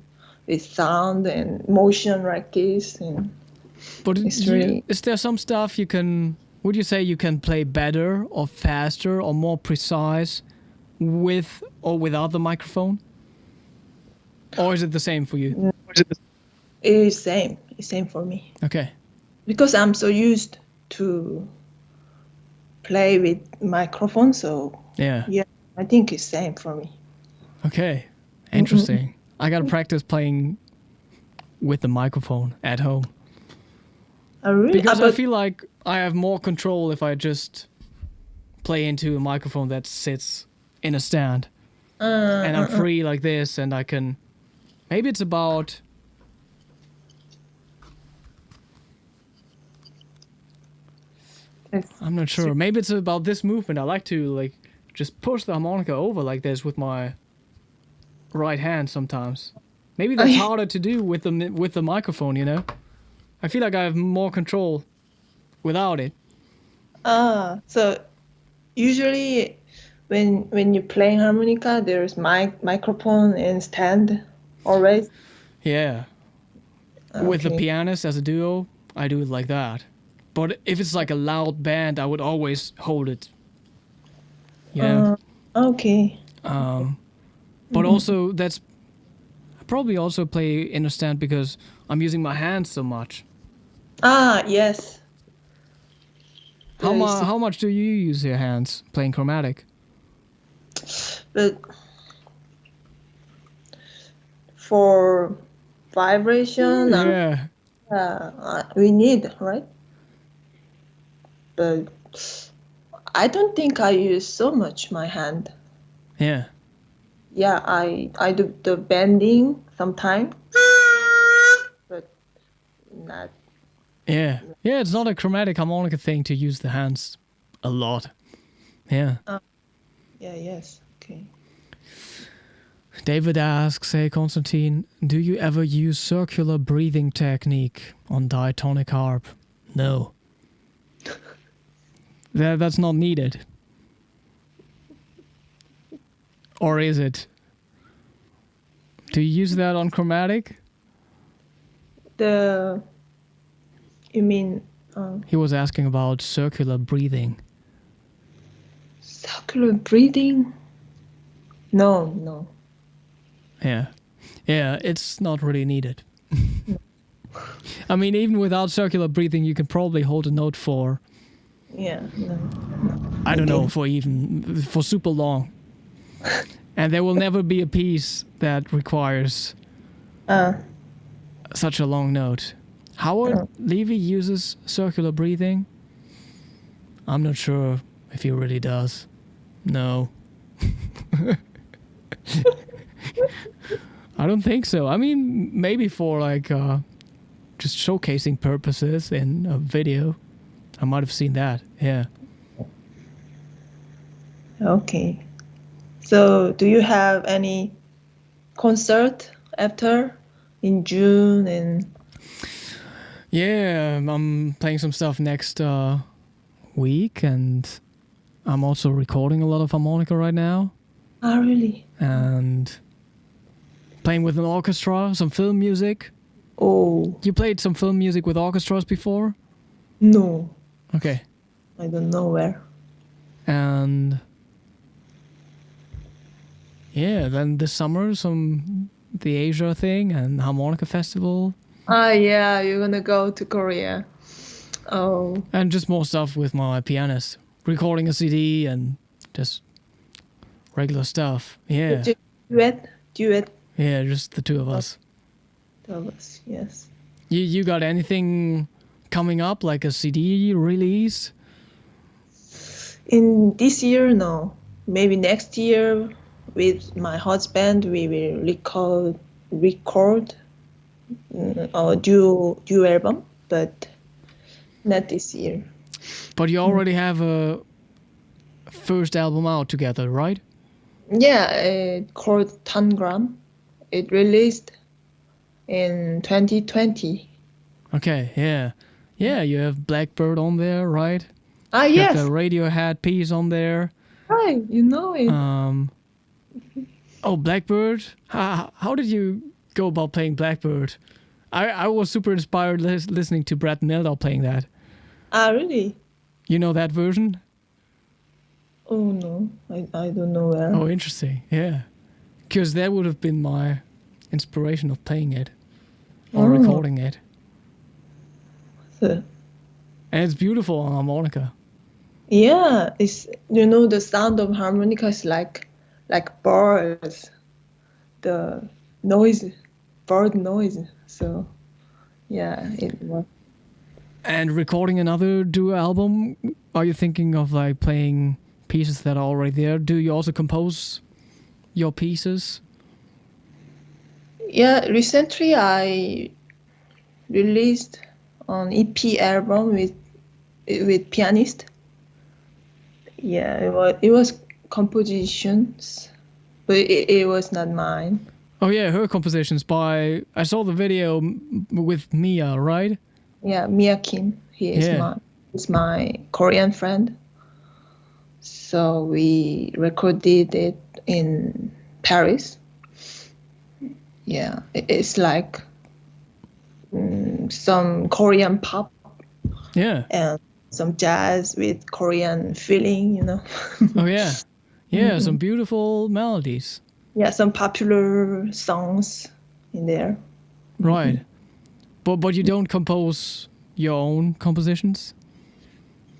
with sound and motion like this, and But It's really- is there some stuff you can? Would you say you can play better or faster or more precise with or without the microphone? Or is it the same for you? it's same. It's same for me Okay. because I'm so used to play with microphone. So Yeah. yeah, I think it's same for me. Okay. Interesting. I gotta practice playing with the microphone at home. I really Because I but- feel like I have more control if I just play into a microphone that sits in a stand. And I'm free like this, and I can... Maybe it's about... It's- I'm not sure. Maybe it's about this movement. I like to like just push the harmonica over like this with my right hand sometimes. Maybe that's harder to do with the microphone, you know? I feel like I have more control without it. So usually when you play harmonica, there's microphone and stand always. Yeah. With the Okay. pianist as a duo, I do it like that. But if it's like a loud band, I would always hold it. You know? Okay. But also, that's... I probably also play in a stand because I'm using my hands so much. Yes. Yes. How much do you use your hands playing chromatic? But for vibration, Yeah. we need, right? But I don't think I use so much my hand. Yeah. Yeah, I do the bending sometimes, but not. Yeah. Yeah, it's not a chromatic harmonica thing to use the hands a lot. Yeah. Yeah, yes. Okay. David asks, hey Konstantin, do you ever use circular breathing technique on diatonic harp? No. That's not needed. Or is it? Do you use that on chromatic? You mean He was asking about circular breathing. circular breathing? No. Yeah. Yeah, it's not really needed. I mean, even without circular breathing, you can probably hold a note for, Yeah, no. I don't know, for super long. And there will never be a piece that requires such a long note. Howard Levy uses circular breathing. I'm not sure if he really does. No. I don't think so. I mean, maybe for like just showcasing purposes in a video. I might have seen that. Yeah. Okay. So, do you have any concert after in June and Yeah, I'm playing some stuff next week, and I'm also recording a lot of harmonica right now, Ah, really? and playing with an orchestra, some film music. Oh, You played some film music with orchestras before? no. Okay. I don't know where. And yeah, then this summer, the Asia thing and harmonica festival, Ah, yeah, you're gonna go to Korea. Oh, and just more stuff with my pianist, recording a CD and just regular stuff. Yeah, duet yeah, just the two of us. of us, yes. You got anything coming up, like a CD release? In this year, no. Maybe next year, with my husband, we will record a duo album, but not this year. But you already have a first album out together, right? Yeah, called Tangram. It released in 2020. Okay, yeah. Yeah, you have Blackbird on there, right? Ah, You yes. got the Radiohead piece on there. Right, you know it. Oh, Blackbird? How did you go about playing Blackbird? I was super inspired listening to Brad Mehldau playing that. Ah, really? You know that version? Oh, no. I don't know where. Oh, interesting. Yeah. Because that would have been my inspiration of playing it or recording it. So, And it's beautiful on harmonica. yeah, it's the sound of harmonica is like birds, the noise, bird noise. So, yeah, it was. And recording another duo album, are you thinking of like playing pieces that are already there? Do you also compose your pieces? Yeah, recently I released an EP album with pianist. Yeah, it was compositions, but it was not mine. Oh yeah, her compositions by... I saw the video with Mia, right? Yeah, Yeore Kim. He's my Korean friend. So we recorded it in Paris. Yeah, it's like some Korean pop Yeah. and some jazz with Korean feeling. Oh yeah. Yeah, some beautiful melodies. Yeah, some popular songs in there. Right. But you don't compose your own compositions?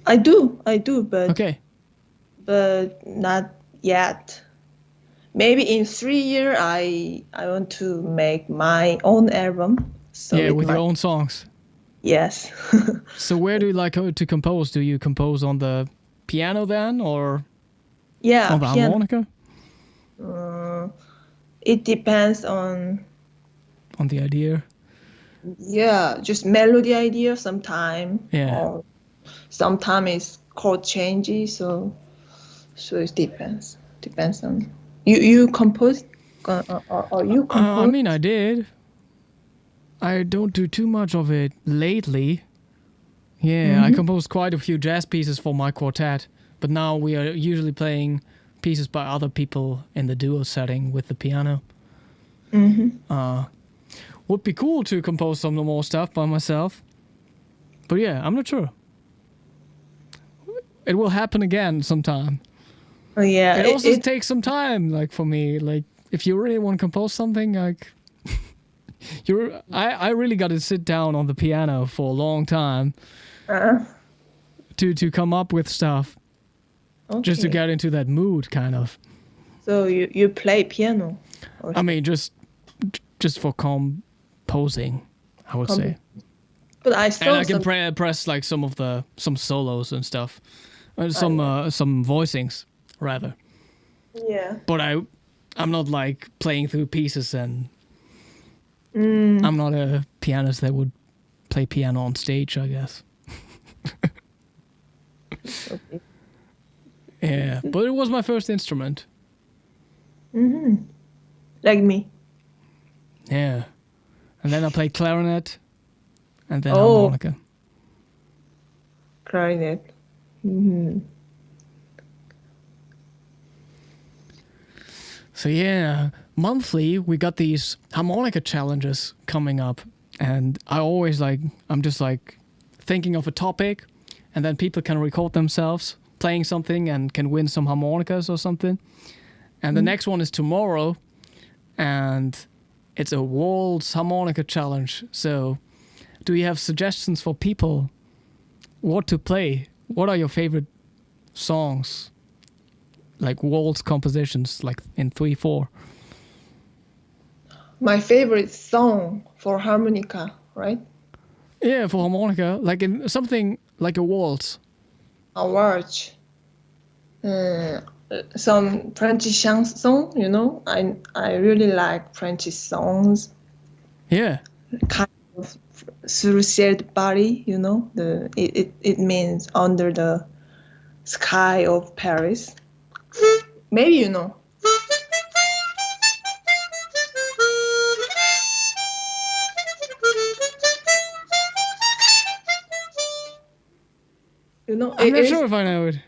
I do, but Okay. not yet. Maybe in 3 years, I want to make my own album. So Yeah, with your own songs. Yes. So where do you like to compose? Do you compose on the piano then, or Yeah, on the harmonica? It depends on On the idea? just melody idea sometime. Yeah. Or sometimes it's chord changes, so it depends. Depends on you compose or you compose. I mean, I did. I don't do too much of it lately. Yeah, I composed quite a few jazz pieces for my quartet, but now we are usually playing pieces by other people in the duo setting with the piano. Would be cool to compose some more stuff by myself. But yeah, I'm not sure. It will happen again sometime. Oh yeah, It also takes some time, like for me. Like if you really want to compose something, like I really got to sit down on the piano for a long time to come up with stuff, just to okay. get into that mood, kind of. So you play piano? Or I mean, just for composing, I would say. But I And saw I can some. press like some solos and stuff, some voicings rather. Yeah. But I'm not like playing through pieces, and I'm not a pianist that would play piano on stage, I guess. Okay. Yeah, but it was my first instrument. Like me. Yeah. And then I played clarinet and then Oh. harmonica. Clarinet. So yeah, monthly we got these harmonica challenges coming up, and I'm just like thinking of a topic, and then people can record themselves playing something and can win some harmonicas or something. And the next one is tomorrow, and it's a Waltz harmonica challenge. So do you have suggestions for people what to play? What are your favorite songs? Like Waltz compositions, like in 3/4. My favorite song for harmonica, right? Yeah, for harmonica, like in something like a waltz. A watch. Some French chanson, you know. I really like French songs. Yeah, Kind of sur le ciel de Paris, you know. It means under the sky of Paris. Maybe you know. You know, I'm it not is- sure if I know it.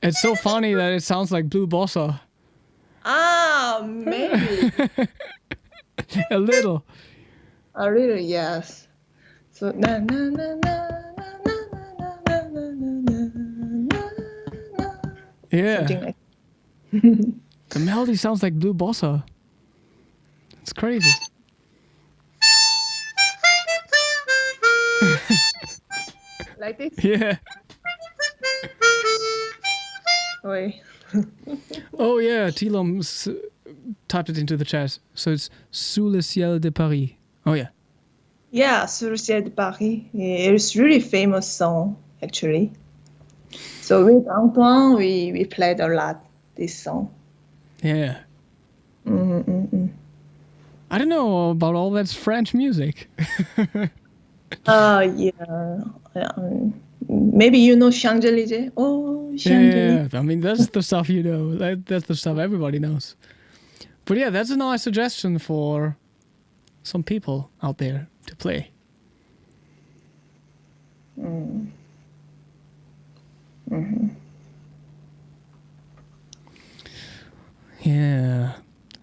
It's so funny that it sounds like Blue Bossa. Maybe. A little. Really, yes. So na na na na na na na na na na na. Yeah. Something like. The melody sounds like Blue Bossa. It's crazy. Like this. Yeah. Wait. Oh yeah, Tilom typed it into the chat. So it's Sous le ciel de Paris. Oh yeah. Yeah, Sur le ciel de Paris. It's really famous song actually. So with Antoine, we played a lot this song. Yeah. I don't know about all that French music. Yeah. Maybe you know Champs-Élysées. Oh, Champs-Élysées. Yeah, I mean that's the stuff you know. That's the stuff everybody knows. But yeah, that's a nice suggestion for some people out there to play. Yeah.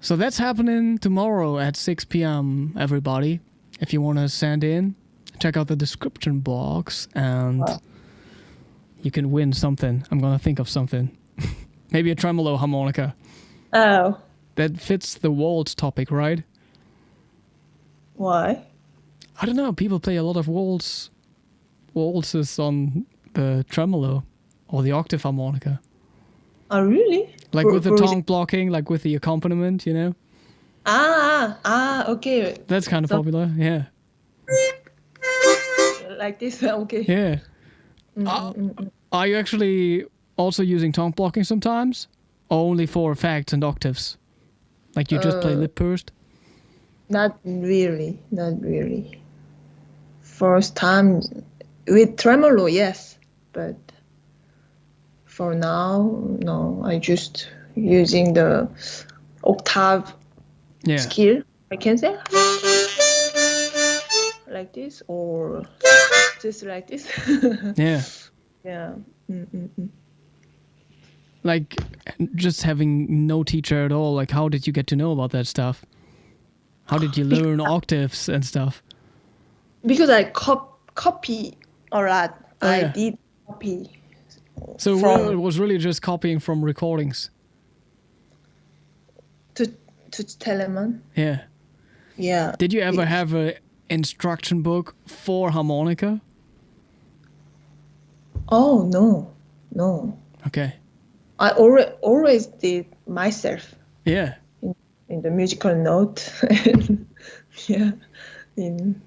So that's happening tomorrow at 6 p.m. Everybody, if you want to send in, check out the description box and you can win something. I'm gonna think of something. Maybe a tremolo harmonica. Oh, That fits the waltz topic, right? why? I don't know. People play a lot of waltzes on the tremolo or the octave harmonica. Oh, really? Like with the tongue blocking, like with the accompaniment, you know? Okay. That's kind of So- popular, yeah. Like this, okay. Yeah. Are you actually also using tongue blocking sometimes? Or only for effects and octaves? Like you just play lip pursed? Not really. First time with tremolo, yes, but for now, no. I just using the octave Yeah. skill. I can say like this or just like this. Yeah. Yeah. Like just having no teacher at all. Like how did you get to know about that stuff? How did you learn octaves and stuff? Because I copy a lot. Oh, I yeah. did copy. So From- it was really just copying from recordings. To Telemann. Yeah. Yeah. Did you ever have a instruction book for harmonica? Oh no. Okay. I always did myself Yeah. in the musical note. Yeah.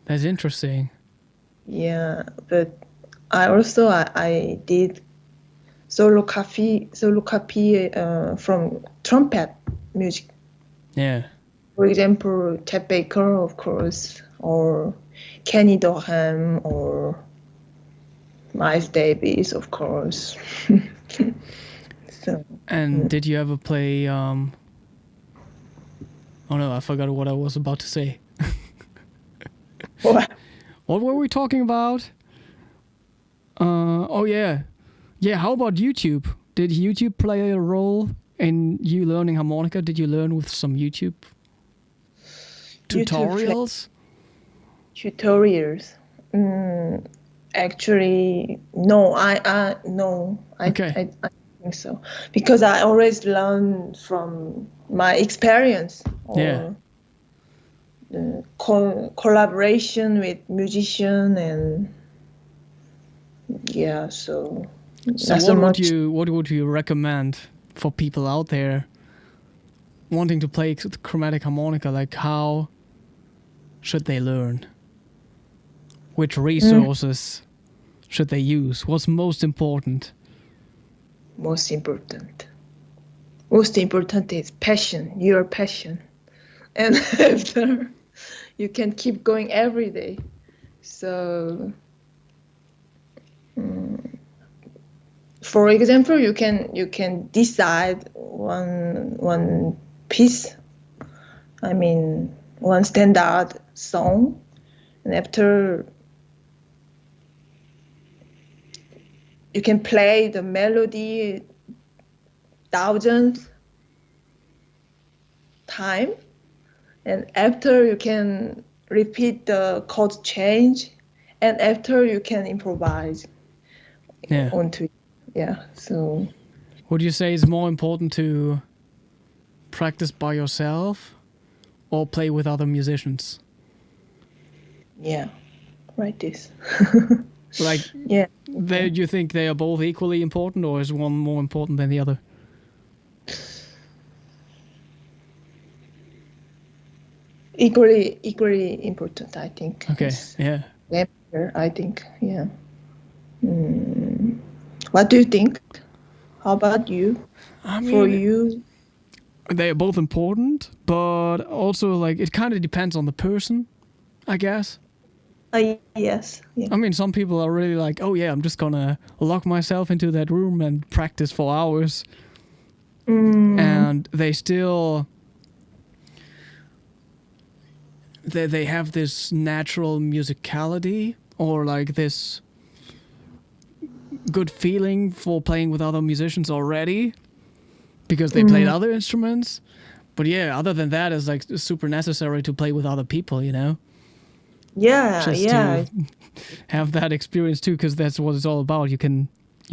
That's interesting. Yeah, but I also I did solo copy from trumpet music. Yeah. For example, Chet Baker, of course, or Kenny Dorham, or Miles Davis, of course. So And did you ever play Oh no, I forgot what I was about to say. What? What were we talking about? Oh yeah. Yeah, how about YouTube? Did YouTube play a role in you learning harmonica? Did you learn with some YouTube tutorials? Tutorials. Actually, no. No. Okay. I think so, because I always learn from my experience or Yeah. the collaboration with musician, and yeah. So So not what so what would you recommend for people out there wanting to play chromatic harmonica? Like, how should they learn? Which resources should they use? What's most important? most important. Most important is passion. Your passion, and after you can keep going every day. So, for example, you can decide one piece. I mean, one standard song, and after you can play the melody thousands time, and after you can repeat the chord change, and after you can improvise Yeah. onto it. Yeah. So Would you say it's more important to practice by yourself or play with other musicians? yeah, like this. Like, Yeah. do you think they are both equally important, or is one more important than the other? Equally important, I think. Okay. It's Yeah. better, I think. Yeah. What do you think? How about you? I For mean, you? they are both important, but also like it kind of depends on the person, I guess. Yes. Yeah. I mean, some people are really like, oh yeah, I'm just gonna lock myself into that room and practice for hours, and they still they have this natural musicality or like this good feeling for playing with other musicians already because they played other instruments. But yeah, other than that, it's like super necessary to play with other people, you know? Yeah. Just Yeah. to have that experience too, because that's what it's all about. You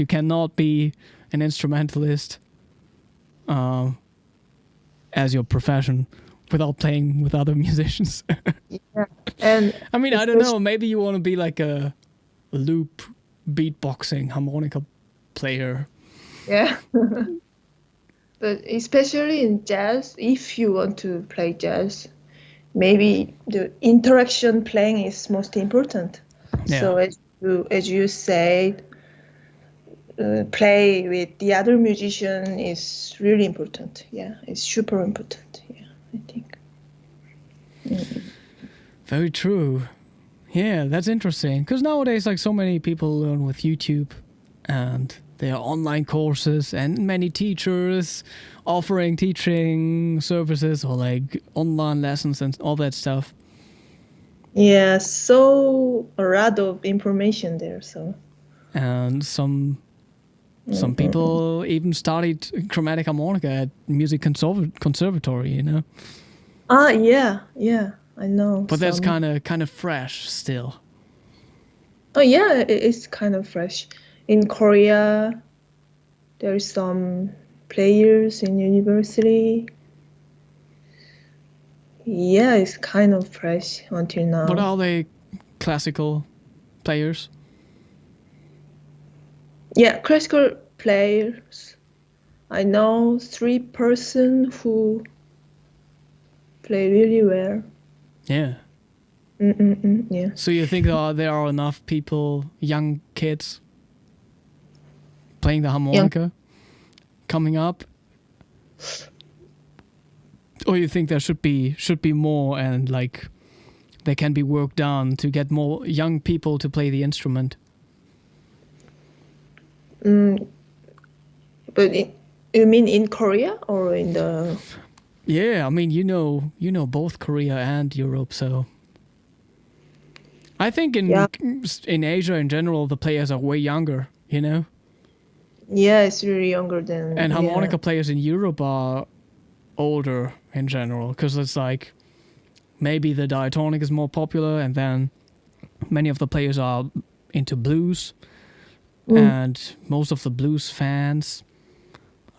cannot be an instrumentalist as your profession without playing with other musicians. Yeah. And I mean, I don't know. Maybe you want to be like a loop beatboxing harmonica player. yeah. But especially in jazz, if you want to play jazz, maybe the interaction playing is most important. Yeah. So as you said, play with the other musician is really important. Yeah, it's super important. Yeah, I think. Very true. Yeah, that's interesting. Because nowadays, like, so many people learn with YouTube, and there are online courses and many teachers offering teaching services or like online lessons and all that stuff. Yeah, so a lot of information there. So And some people even studied chromatic harmonica at music conservatory, you know. Yeah, I know. But that's some. kind of fresh still. Oh yeah, it's kind of fresh. In Korea, there's some players in university. Yeah, it's kind of fresh until now. But are they classical players? Yeah, classical players. I know 3 person who play really well. Yeah. Yeah. So you think there are enough people, young kids, playing the harmonica coming up? Or you think there should be more, and like there can be work done to get more young people to play the instrument? But you mean in Korea or in the? Yeah, I mean, you know both Korea and Europe, so I think Yeah. in Asia in general, the players are way younger, you know, Yeah, it's really younger than and yeah. harmonica players in Europe are older in general, because it's like maybe the diatonic is more popular, and then many of the players are into blues, and most of the blues fans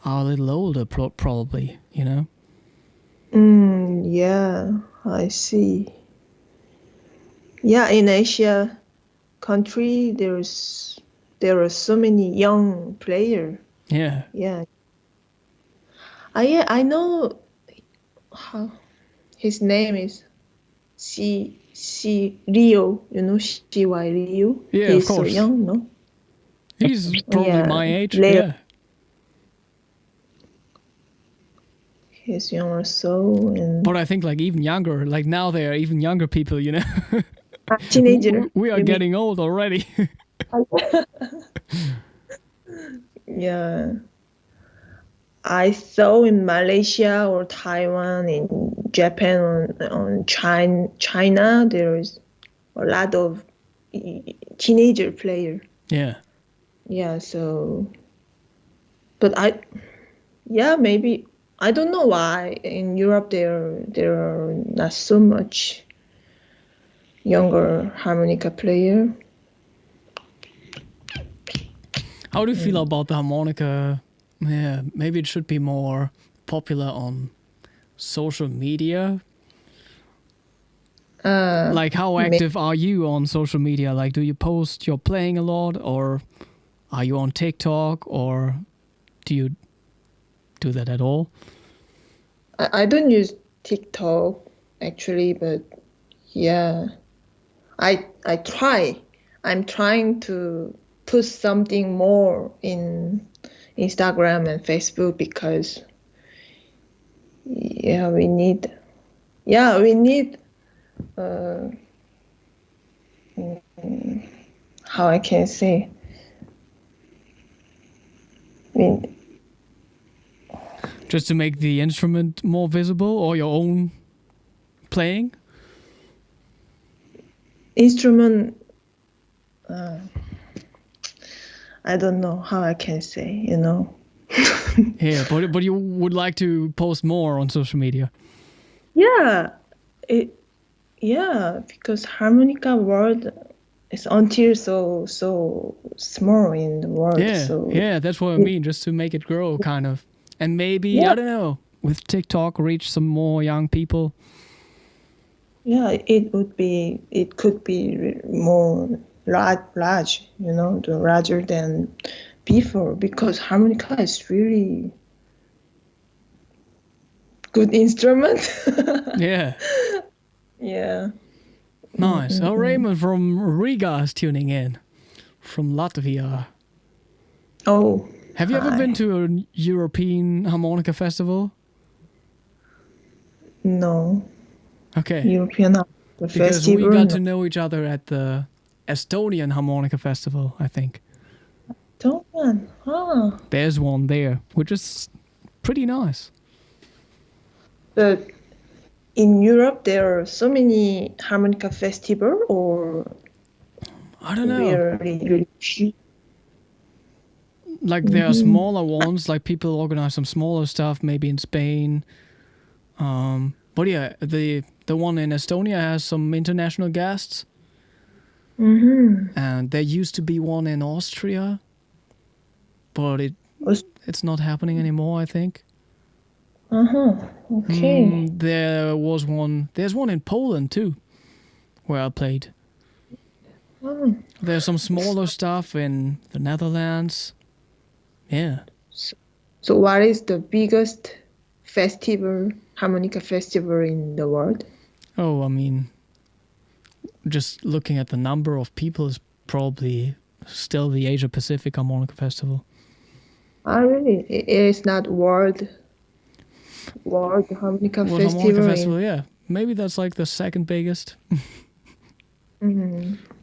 are a little older, probably, you know. Yeah, I see. Yeah, in Asia country, there are so many young player. Yeah, Yeah. I know how his name is Rio. You know CY Rio. yeah, of He's so course. young, no? He's probably Yeah, my age. Leo. Yeah, He's younger, so and but I think like even younger. Like now they are even younger people. You know, teenager. we are you mean? getting old already. Yeah. I saw in Malaysia or Taiwan, in Japan, on China, there is a lot of teenager player. Yeah. Yeah, so, but maybe I don't know why in Europe there are not so much younger harmonica player. How do you feel about the harmonica? Yeah, maybe it should be more popular on social media. Like, how active are you on social media? Like, do you post your playing a lot, or are you on TikTok, or do you do that at all? I don't use TikTok actually, but yeah, I try. I'm trying to put something more in Instagram and Facebook because we need how I can say, I mean, Just to make the instrument more visible, or your own playing? instrument. I don't know how I can say, Yeah, but you would like to post more on social media. Yeah, because harmonica world is until so small in the world. Yeah, So yeah, that's what I mean. Just to make it grow, kind of, and maybe Yeah. I don't know, with TikTok, reach some more young people. yeah, it could be more large, larger than before, because harmonica is really good instrument. Yeah, Yeah. nice. Oh, Raymond from Riga is tuning in, from Latvia. Oh, Have you ever hi. been to a European harmonica festival? No, Okay, European because festival. we got No. to know each other at the Estonian harmonica festival, I think. Don't man. Ah. There's one there, which is pretty nice. But in Europe, there are so many harmonica festival, or I don't know. really cheap. Like there are smaller ones, like people organize some smaller stuff, maybe in Spain. But yeah, the one in Estonia has some international guests, and there used to be one in Austria, but it's not happening anymore, I think. Okay. There's one in Poland too, where I played. There's some smaller stuff in the Netherlands. Yeah. So what is the biggest harmonica festival in the world? Oh, I mean, just looking at the number of people is probably still the Asia Pacific Harmonica Festival. Really? It is not World Harmonica World Festival. Harmonica Festival, yeah. Maybe that's like the second biggest.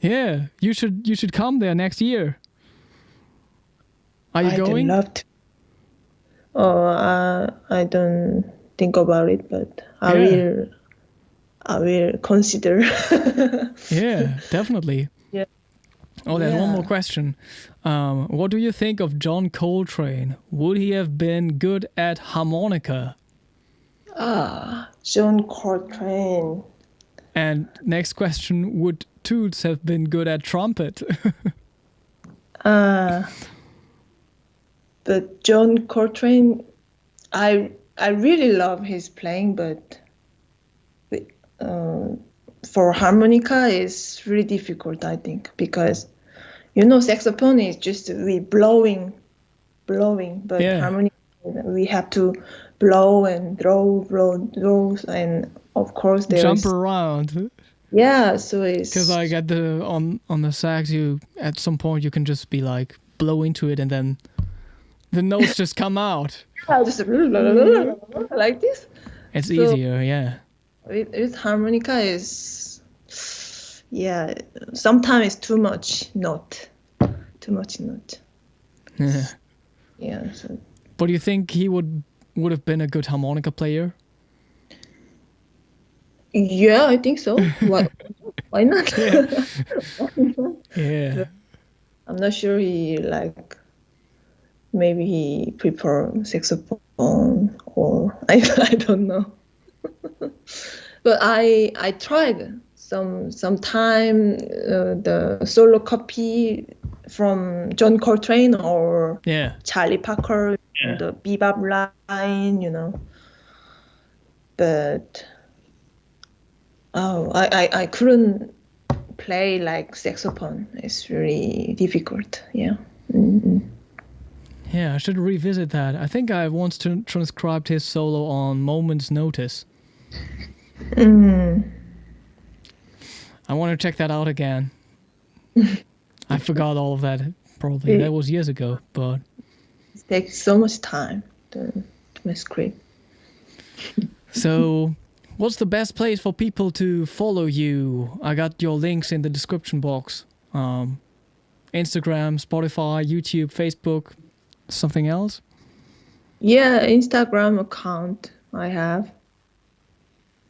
Yeah, you should come there next year. Are you going? I'd love to. Oh, I don't think about it, but I will consider. Yeah, definitely. Yeah. Oh, there's one Yeah. more question. What do you think of John Coltrane? Would he have been good at harmonica? John Coltrane. And next question, would Toots have been good at trumpet? But John Coltrane, I really love his playing, but for harmonica is really difficult, I think, because saxophone is just we blowing, but Yeah. harmonica we have to blow and blow, and of course there's Jump around. yeah. So it's Because like at the on the sax, you at some point you can just be like blow into it and then the notes just come out. just like this. It's So- easier, yeah. With harmonica is sometimes it's too much note. Yeah. Yeah. So But do you think he would have been a good harmonica player? yeah, I think so. Why not? Yeah. I'm not sure maybe he prefer saxophone or I don't know. But I tried some time the solo copy from John Coltrane or Yeah. Charlie Parker, the bebop line, But I couldn't play like saxophone. It's really difficult. Yeah. Mm-hmm. Yeah, I should revisit that. I think I once transcribed his solo on Moment's Notice. I want to check that out again. I forgot all of that, probably. That was years ago, but... It takes so much time to transcribe. So, what's the best place for people to follow you? I got your links in the description box. Instagram, Spotify, YouTube, Facebook, something else? Yeah, Instagram account I have.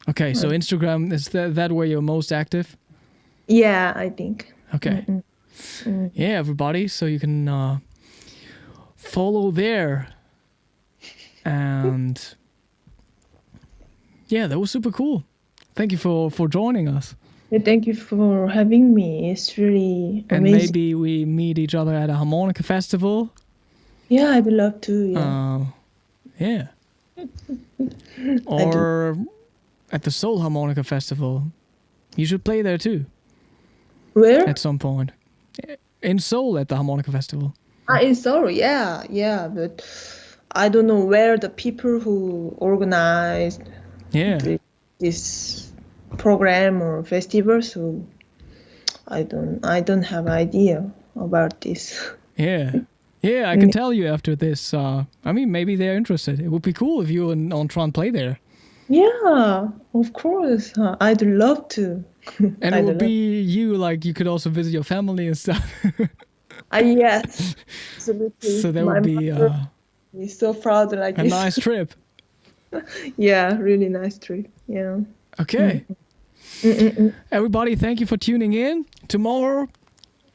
Okay, so Instagram, is that where you're most active? Yeah, I think. Okay. Yeah, everybody, so you can follow there. And yeah, that was super cool. Thank you for joining us. Yeah, thank you for having me. It's really And amazing. maybe we meet each other at a harmonica festival. Yeah, I'd love to. Yeah. Yeah. Or at the Seoul Harmonica Festival. You should play there too Where? at some point. In Seoul at the Harmonica Festival. In Seoul. Yeah. But I don't know where the people who organized Yeah. this program or festival, so I don't have idea about this. Yeah. Yeah, I can tell you after this. I mean, maybe they're interested. It would be cool if you and Ontran play there. Yeah, of course. I'd love to. And it would be you, like, you could also visit your family and stuff. Yes, absolutely. So that My would be mother is so proud like a this. nice trip. Yeah, really nice trip. Yeah. Okay. Everybody, thank you for tuning in. Tomorrow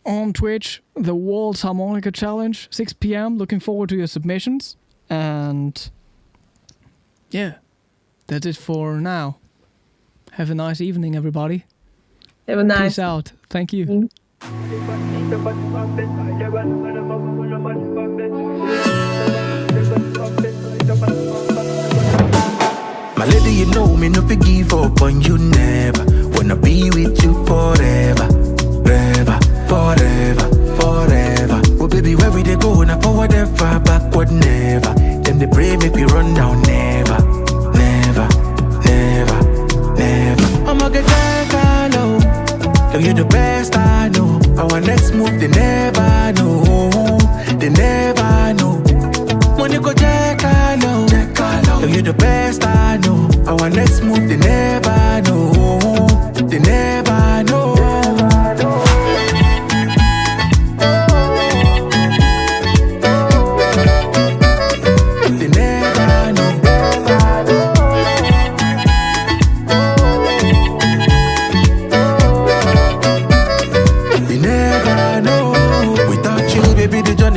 on Twitch, the Waltz Harmonica Challenge, 6 p.m. Looking forward to your submissions. And yeah, that's it for now. Have a nice evening, everybody. Have a nice. Peace out. Thank you. My lady, you know me, no big give up on you never. Wanna be with you forever, forever. Oh baby, where we they go, now forward ever, backward never. Them they pray, make we run down never. I'ma get that low. Girl, you're the best I know. Our next move, they never know. When you go check low. Girl, you're the best I know. Our next move, they never know. They never know. They never know.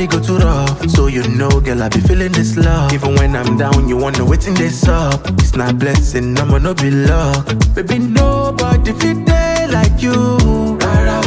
journey go too rough. So you know, girl, I be feeling this love. Even when I'm down, you wanna waiting this up. It's not blessing, I'ma no be luck. Baby, nobody fit there like you. Rara,